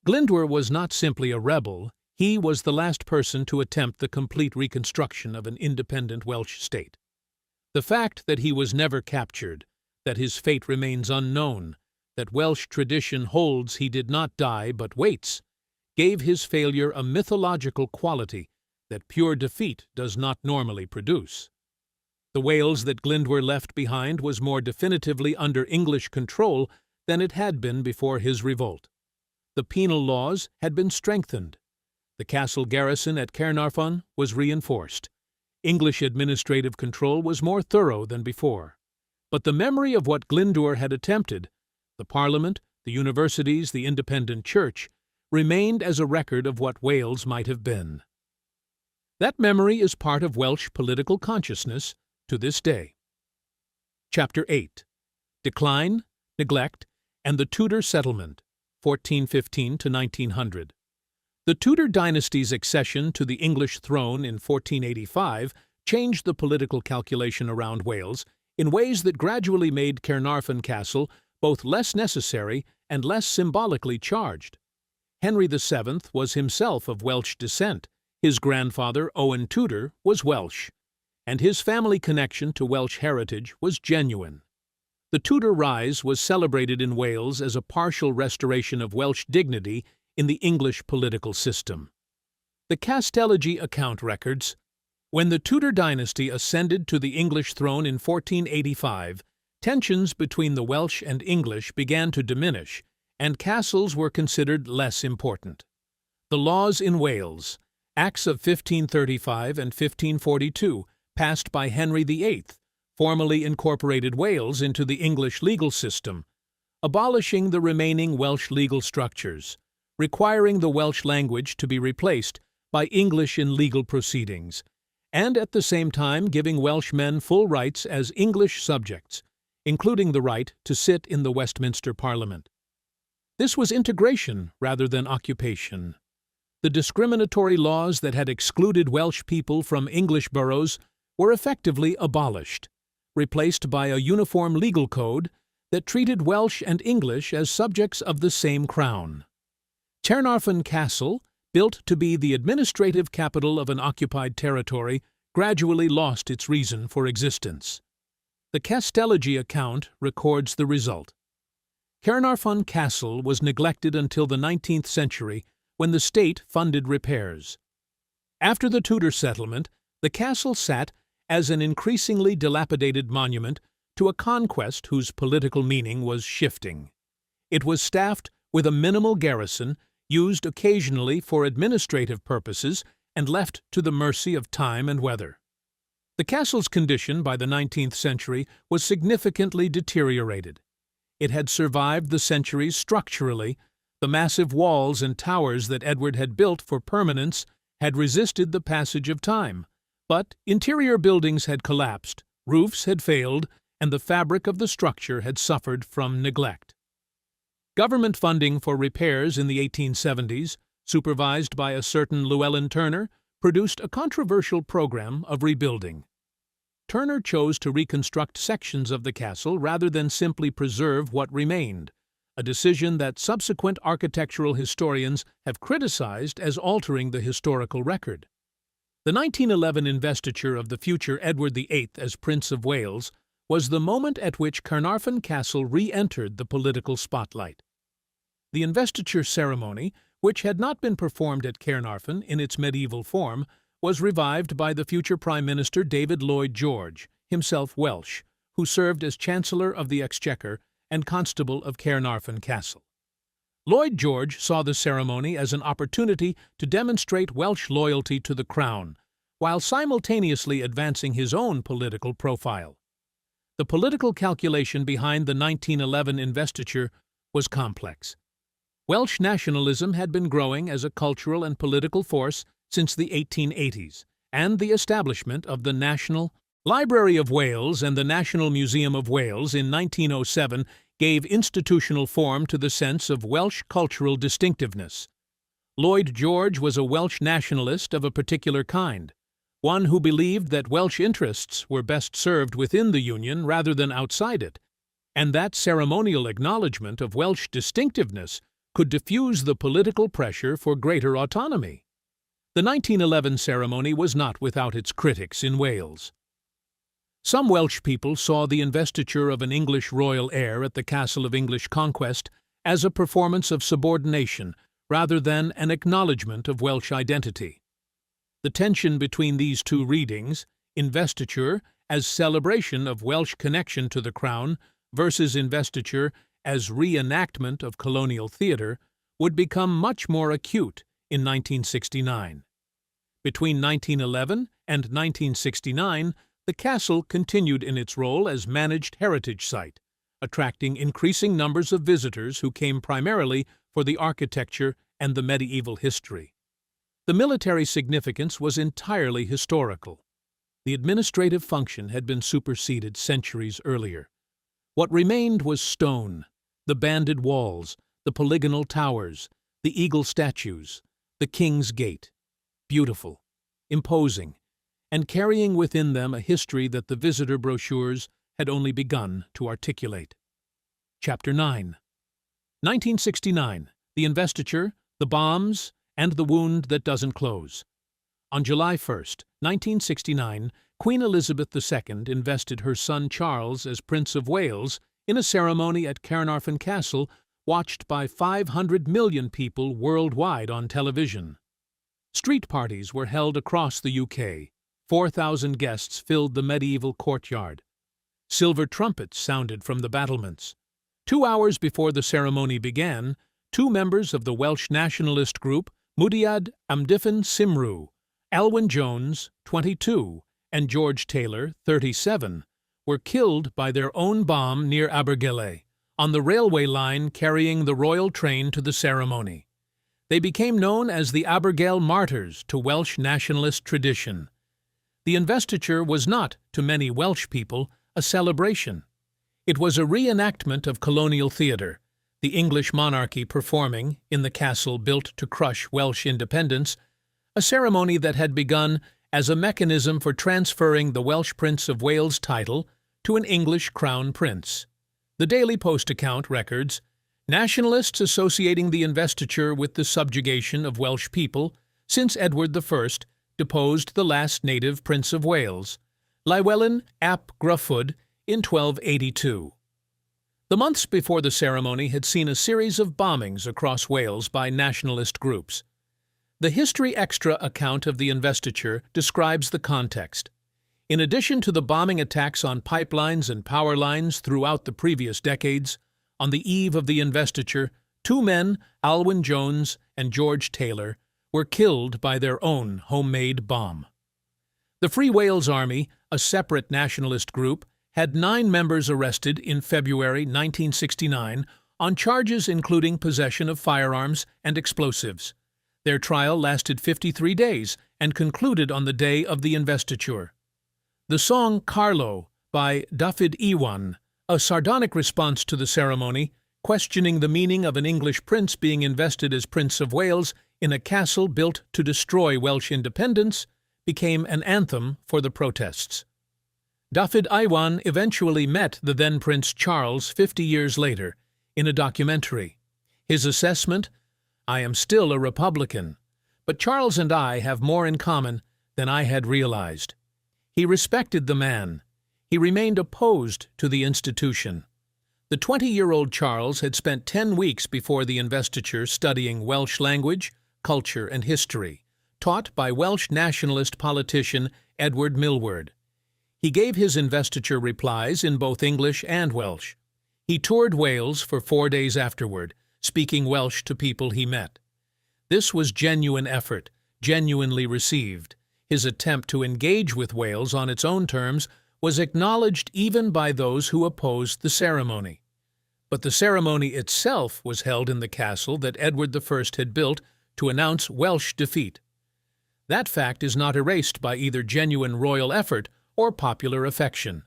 Glyndwr was not simply a rebel, he was the last person to attempt the complete reconstruction of an independent Welsh state. The fact that he was never captured, that his fate remains unknown, that Welsh tradition holds he did not die but waits, gave his failure a mythological quality that pure defeat does not normally produce. The Wales that Glyndwr left behind was more definitively under English control than it had been before his revolt. The penal laws had been strengthened. The castle garrison at Caernarfon was reinforced. English administrative control was more thorough than before. But the memory of what Glyndwr had attempted, the Parliament, the universities, the independent church, remained as a record of what Wales might have been. That memory is part of Welsh political consciousness to this day. Chapter 8. Decline, Neglect, and the Tudor Settlement, 1415 to 1900. The Tudor dynasty's accession to the English throne in 1485 changed the political calculation around Wales in ways that gradually made Caernarfon Castle both less necessary and less symbolically charged. Henry VII was himself of Welsh descent. His grandfather, Owen Tudor, was Welsh, and his family connection to Welsh heritage was genuine. The Tudor rise was celebrated in Wales as a partial restoration of Welsh dignity in the English political system. The Castellagi account records, when the Tudor dynasty ascended to the English throne in 1485, tensions between the Welsh and English began to diminish, and castles were considered less important. The laws in Wales, Acts of 1535 and 1542, passed by Henry VIII, formally incorporated Wales into the English legal system, abolishing the remaining Welsh legal structures, requiring the Welsh language to be replaced by English in legal proceedings, and at the same time giving Welsh men full rights as English subjects, including the right to sit in the Westminster Parliament. This was integration rather than occupation. The discriminatory laws that had excluded Welsh people from English boroughs were effectively abolished, replaced by a uniform legal code that treated Welsh and English as subjects of the same crown. Caernarfon Castle, built to be the administrative capital of an occupied territory, gradually lost its reason for existence. The Castellagi account records the result. Caernarfon Castle was neglected until the 19th century when the state funded repairs. After the Tudor settlement, the castle sat as an increasingly dilapidated monument to a conquest whose political meaning was shifting. It was staffed with a minimal garrison, used occasionally for administrative purposes, and left to the mercy of time and weather. The castle's condition by the 19th century was significantly deteriorated. It had survived the centuries structurally. The massive walls and towers that Edward had built for permanence had resisted the passage of time, but interior buildings had collapsed, roofs had failed, and the fabric of the structure had suffered from neglect. Government funding for repairs in the 1870s, supervised by a certain Llewellyn Turner, produced a controversial program of rebuilding. Turner chose to reconstruct sections of the castle rather than simply preserve what remained, a decision that subsequent architectural historians have criticized as altering the historical record. The 1911 investiture of the future Edward VIII as Prince of Wales was the moment at which Caernarfon Castle re-entered the political spotlight. The investiture ceremony, which had not been performed at Caernarfon in its medieval form, was revived by the future Prime Minister David Lloyd George, himself Welsh, who served as Chancellor of the Exchequer and Constable of Caernarfon Castle. Lloyd George saw the ceremony as an opportunity to demonstrate Welsh loyalty to the Crown, while simultaneously advancing his own political profile. The political calculation behind the 1911 investiture was complex. Welsh nationalism had been growing as a cultural and political force since the 1880s, and the establishment of the National Library of Wales and the National Museum of Wales in 1907 gave institutional form to the sense of Welsh cultural distinctiveness. Lloyd George was a Welsh nationalist of a particular kind, one who believed that Welsh interests were best served within the Union rather than outside it, and that ceremonial acknowledgement of Welsh distinctiveness could diffuse the political pressure for greater autonomy. The 1911 ceremony was not without its critics in Wales. Some Welsh people saw the investiture of an English royal heir at the Castle of English Conquest as a performance of subordination rather than an acknowledgement of Welsh identity. The tension between these two readings, investiture as celebration of Welsh connection to the Crown versus investiture as reenactment of colonial theatre, would become much more acute in 1969. Between 1911 and 1969, the castle continued in its role as managed heritage site, attracting increasing numbers of visitors who came primarily for the architecture and the medieval history. The military significance was entirely historical. The administrative function had been superseded centuries earlier. What remained was stone, the banded walls, the polygonal towers, the eagle statues, the King's Gate, beautiful, imposing, and carrying within them a history that the visitor brochures had only begun to articulate. Chapter 9. 1969. The Investiture, the Bombs, and the Wound That Doesn't Close. On July 1, 1969, Queen Elizabeth II invested her son Charles as Prince of Wales in a ceremony at Caernarfon Castle watched by 500 million people worldwide on television. Street parties were held across the UK. 4,000 guests filled the medieval courtyard. Silver trumpets sounded from the battlements. 2 hours before the ceremony began, 2 members of the Welsh nationalist group, Mudiad Amddiffyn Cymru, Alwyn Jones, 22, and George Taylor, 37, were killed by their own bomb near Abergele, on the railway line carrying the royal train to the ceremony. They became known as the Abergele Martyrs to Welsh nationalist tradition. The investiture was not, to many Welsh people, a celebration. It was a reenactment of colonial theatre, the English monarchy performing, in the castle built to crush Welsh independence, a ceremony that had begun as a mechanism for transferring the Welsh Prince of Wales title to an English crown prince. The Daily Post account records, nationalists associating the investiture with the subjugation of Welsh people since Edward I deposed the last native Prince of Wales, Llywelyn ap Gruffudd, in 1282. The months before the ceremony had seen a series of bombings across Wales by nationalist groups. The History Extra account of the investiture describes the context. In addition to the bombing attacks on pipelines and power lines throughout the previous decades, on the eve of the investiture, two men, Alwyn Jones and George Taylor, were killed by their own homemade bomb. The Free Wales Army, a separate nationalist group, had 9 members arrested in February 1969 on charges including possession of firearms and explosives. Their trial lasted 53 days and concluded on the day of the investiture. The song Carlo by Dafydd Iwan, a sardonic response to the ceremony, questioning the meaning of an English prince being invested as Prince of Wales in a castle built to destroy Welsh independence, became an anthem for the protests. Dafydd Iwan eventually met the then Prince Charles 50 years later in a documentary. His assessment, "I am still a Republican, but Charles and I have more in common than I had realized." He respected the man. He remained opposed to the institution. The 20-year-old Charles had spent 10 weeks before the investiture studying Welsh language, culture, and history, taught by Welsh nationalist politician Edward Millward. He gave his investiture replies in both English and Welsh. He toured Wales for 4 days afterward, speaking Welsh to people he met. This was genuine effort, genuinely received. His attempt to engage with Wales on its own terms was acknowledged even by those who opposed the ceremony. But the ceremony itself was held in the castle that Edward I had built to announce Welsh defeat. That fact is not erased by either genuine royal effort or popular affection.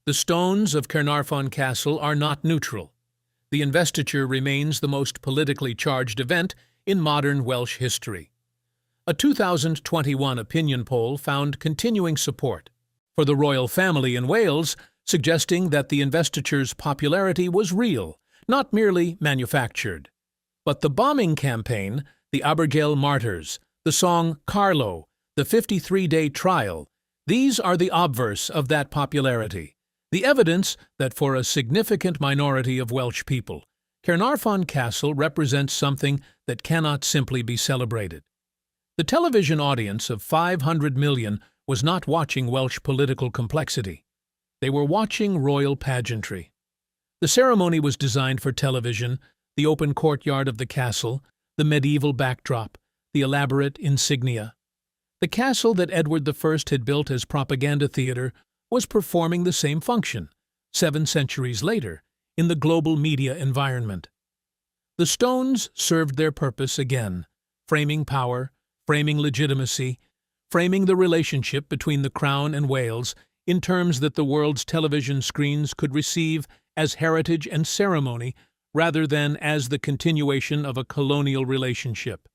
The stones of Caernarfon Castle are not neutral. The investiture remains the most politically charged event in modern Welsh history. A 2021 opinion poll found continuing support for the royal family in Wales, suggesting that the investiture's popularity was real, not merely manufactured. But the bombing campaign, the Abergele martyrs, the song Carlo, the 53-day trial, these are the obverse of that popularity, the evidence that for a significant minority of Welsh people, Caernarfon Castle represents something that cannot simply be celebrated. The television audience of 500 million was not watching Welsh political complexity. They were watching royal pageantry. The ceremony was designed for television, the open courtyard of the castle, the medieval backdrop, the elaborate insignia. The castle that Edward I had built as propaganda theatre was performing the same function, 7 centuries later, in the global media environment. The stones served their purpose again, framing power, framing legitimacy, framing the relationship between the Crown and Wales in terms that the world's television screens could receive as heritage and ceremony rather than as the continuation of a colonial relationship.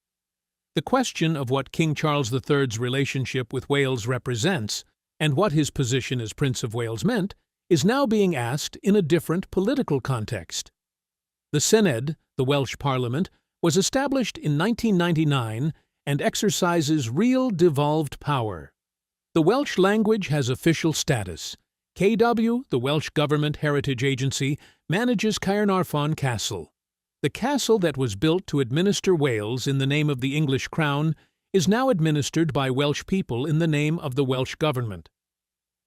The question of what King Charles III's relationship with Wales represents and what his position as Prince of Wales meant is now being asked in a different political context. The Senedd, the Welsh Parliament, was established in 1999 and exercises real devolved power. The Welsh language has official status. KW, the Welsh Government Heritage Agency, manages Caernarfon Castle. The castle that was built to administer Wales in the name of the English Crown is now administered by Welsh people in the name of the Welsh Government.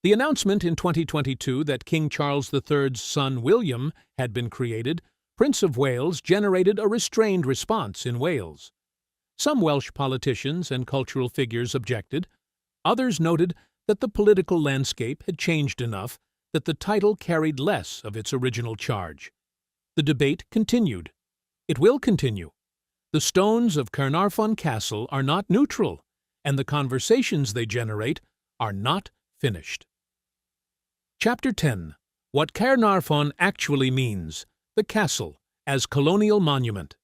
The announcement in 2022 that King Charles III's son William had been created Prince of Wales generated a restrained response in Wales. Some Welsh politicians and cultural figures objected. Others noted that the political landscape had changed enough that the title carried less of its original charge. The debate continued. It will continue. The stones of Caernarfon Castle are not neutral, and the conversations they generate are not finished. Chapter 10. What Caernarfon actually means. The castle as colonial monument.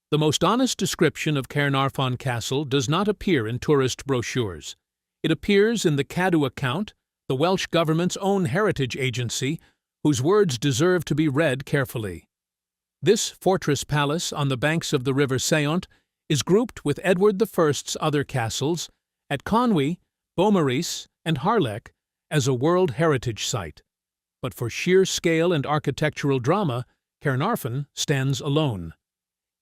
The most honest description of Caernarfon Castle does not appear in tourist brochures. It appears in the Cadw account, the Welsh Government's own heritage agency, whose words deserve to be read carefully. This fortress palace on the banks of the River Sayont is grouped with Edward I's other castles at Conwy, Beaumaris, and Harlech as a World Heritage Site. But for sheer scale and architectural drama, Caernarfon stands alone.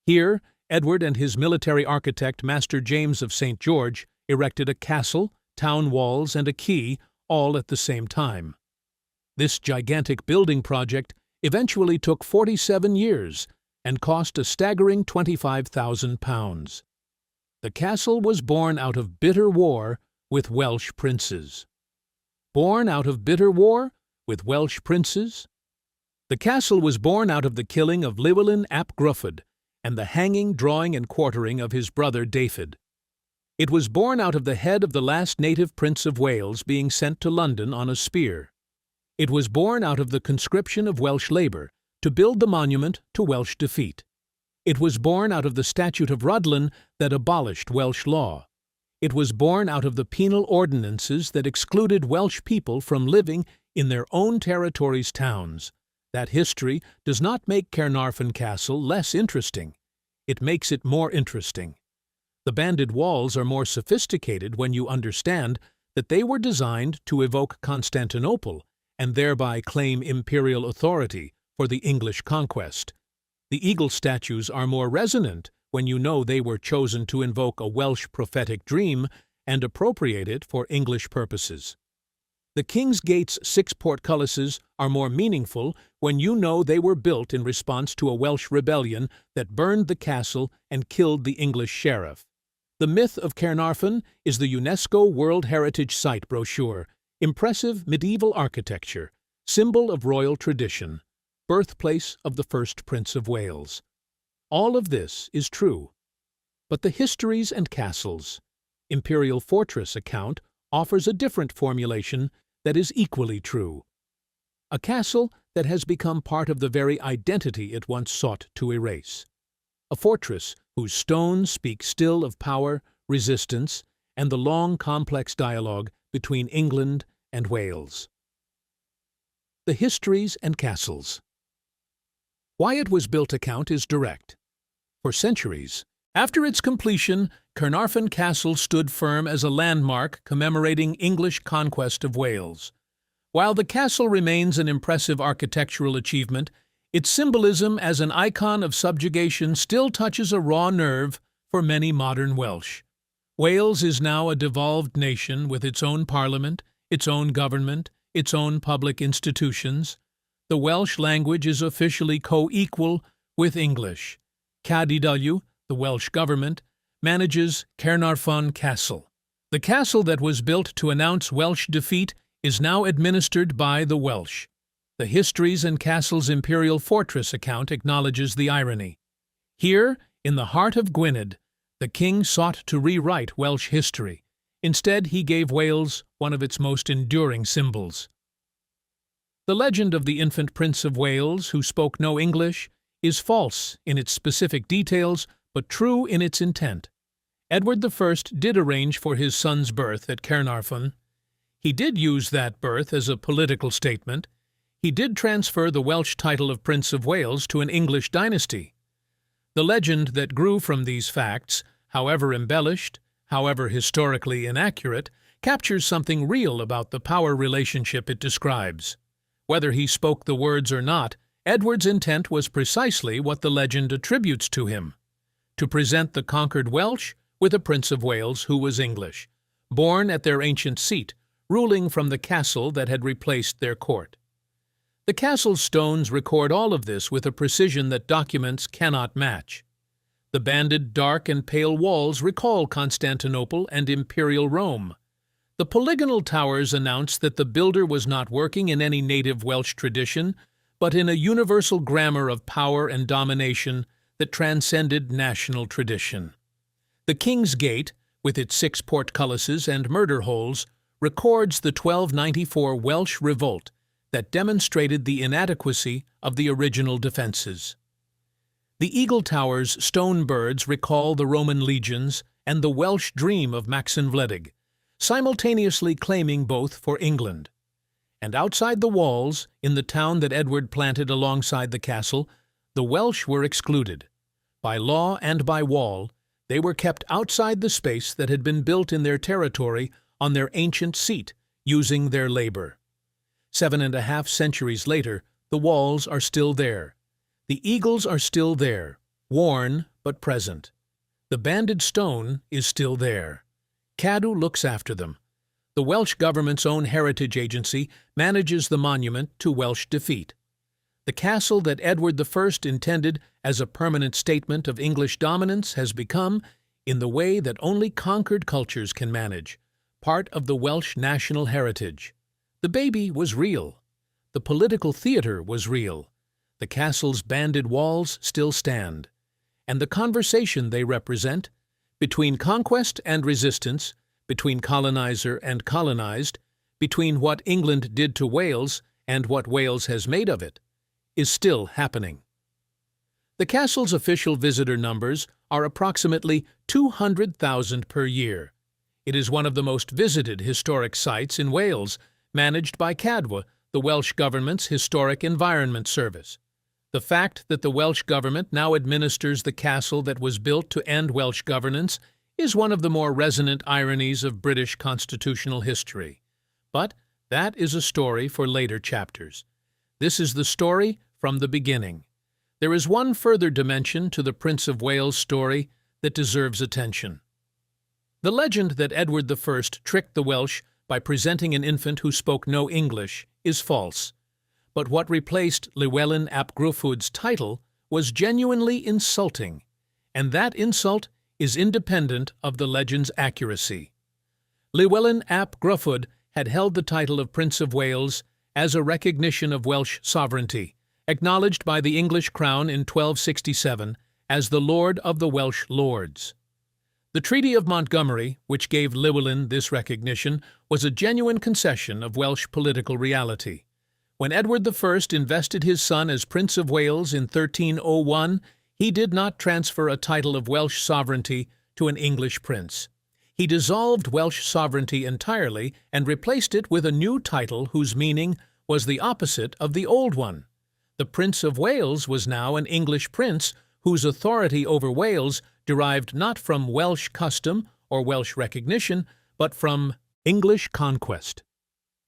Here, Edward and his military architect Master James of St. George erected a castle, town walls, and a quay, all at the same time. This gigantic building project eventually took 47 years and cost a staggering £25,000. The castle was born out of bitter war with Welsh princes. Born out of bitter war with Welsh princes? The castle was born out of the killing of Llywelyn ap Gruffydd and the hanging, drawing, and quartering of his brother Dafydd. It was born out of the head of the last native Prince of Wales being sent to London on a spear. It was born out of the conscription of Welsh labour to build the monument to Welsh defeat. It was born out of the Statute of Rhuddlan that abolished Welsh law. It was born out of the penal ordinances that excluded Welsh people from living in their own territories' towns. That history does not make Caernarfon Castle less interesting. It makes it more interesting. The banded walls are more sophisticated when you understand that they were designed to evoke Constantinople and thereby claim imperial authority for the English conquest. The eagle statues are more resonant when you know they were chosen to invoke a Welsh prophetic dream and appropriate it for English purposes. The King's Gate's 6 portcullises are more meaningful when you know they were built in response to a Welsh rebellion that burned the castle and killed the English sheriff. The myth of Caernarfon is the UNESCO World Heritage Site brochure, impressive medieval architecture, symbol of royal tradition, birthplace of the first Prince of Wales. All of this is true. But the Histories and Castles, Imperial Fortress account offers a different formulation that is equally true. A castle that has become part of the very identity it once sought to erase. A fortress whose stones speak still of power, resistance, and the long, complex dialogue between England and Wales. The Histories and Castles. Why it was built account is direct. For centuries, after its completion, Caernarfon Castle stood firm as a landmark commemorating English conquest of Wales. While the castle remains an impressive architectural achievement, its symbolism as an icon of subjugation still touches a raw nerve for many modern Welsh. Wales is now a devolved nation with its own parliament, its own government, its own public institutions. The Welsh language is officially co-equal with English. Cadw, the Welsh government, manages Caernarfon Castle. The castle that was built to announce Welsh defeat is now administered by the Welsh. The Histories and Castles Imperial Fortress account acknowledges the irony. Here, in the heart of Gwynedd, the king sought to rewrite Welsh history. Instead, he gave Wales one of its most enduring symbols. The legend of the infant Prince of Wales, who spoke no English, is false in its specific details, but true in its intent. Edward I did arrange for his son's birth at Caernarfon. He did use that birth as a political statement. He did transfer the Welsh title of Prince of Wales to an English dynasty. The legend that grew from these facts, however embellished, however historically inaccurate, captures something real about the power relationship it describes. Whether he spoke the words or not, Edward's intent was precisely what the legend attributes to him: to present the conquered Welsh with a Prince of Wales who was English, born at their ancient seat, ruling from the castle that had replaced their court. The castle's stones record all of this with a precision that documents cannot match. The banded, dark, and pale walls recall Constantinople and Imperial Rome. The polygonal towers announce that the builder was not working in any native Welsh tradition, but in a universal grammar of power and domination that transcended national tradition. The King's Gate, with its 6 portcullises and murder holes, records the 1294 Welsh revolt that demonstrated the inadequacy of the original defences. The Eagle Tower's stone birds recall the Roman legions and the Welsh dream of Maxen Wledig, simultaneously claiming both for England. And outside the walls, in the town that Edward planted alongside the castle, the Welsh were excluded. By law and by wall, they were kept outside the space that had been built in their territory on their ancient seat, using their labor. 7.5 centuries later, the walls are still there. The eagles are still there, worn but present. The banded stone is still there. Cadw looks after them. The Welsh government's own heritage agency manages the monument to Welsh defeat. The castle that Edward I intended as a permanent statement of English dominance has become, in the way that only conquered cultures can manage, part of the Welsh national heritage. The baby was real. The political theatre was real. The castle's banded walls still stand. And the conversation they represent, between conquest and resistance, between colonizer and colonized, between what England did to Wales and what Wales has made of it, is still happening. The castle's official visitor numbers are approximately 200,000 per year. It is one of the most visited historic sites in Wales, managed by Cadwa, the Welsh Government's Historic Environment Service. The fact that the Welsh Government now administers the castle that was built to end Welsh governance is one of the more resonant ironies of British constitutional history. But that is a story for later chapters. This is the story from the beginning. There is one further dimension to the Prince of Wales story that deserves attention. The legend that Edward I tricked the Welsh by presenting an infant who spoke no English is false. But what replaced Llywelyn ap Gruffudd's title was genuinely insulting, and that insult is independent of the legend's accuracy. Llywelyn ap Gruffud had held the title of Prince of Wales as a recognition of Welsh sovereignty, acknowledged by the English crown in 1267 as the Lord of the Welsh Lords. The Treaty of Montgomery, which gave Llywelyn this recognition, was a genuine concession of Welsh political reality. When Edward I invested his son as Prince of Wales in 1301, he did not transfer a title of Welsh sovereignty to an English prince. He dissolved Welsh sovereignty entirely and replaced it with a new title whose meaning was the opposite of the old one. The Prince of Wales was now an English prince whose authority over Wales derived not from Welsh custom or Welsh recognition, but from English conquest.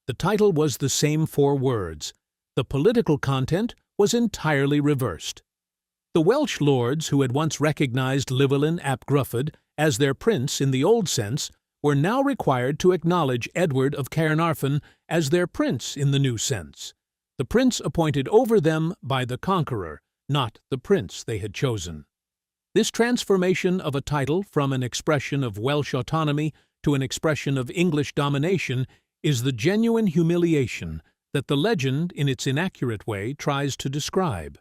The title was the same 4 words. The political content was entirely reversed. The Welsh lords who had once recognized Llywelyn ap Gruffud as their prince in the old sense were now required to acknowledge Edward of Caernarfon as their prince in the new sense, the prince appointed over them by the conqueror, not the prince they had chosen. This transformation of a title from an expression of Welsh autonomy to an expression of English domination is the genuine humiliation that the legend, in its inaccurate way, tries to describe.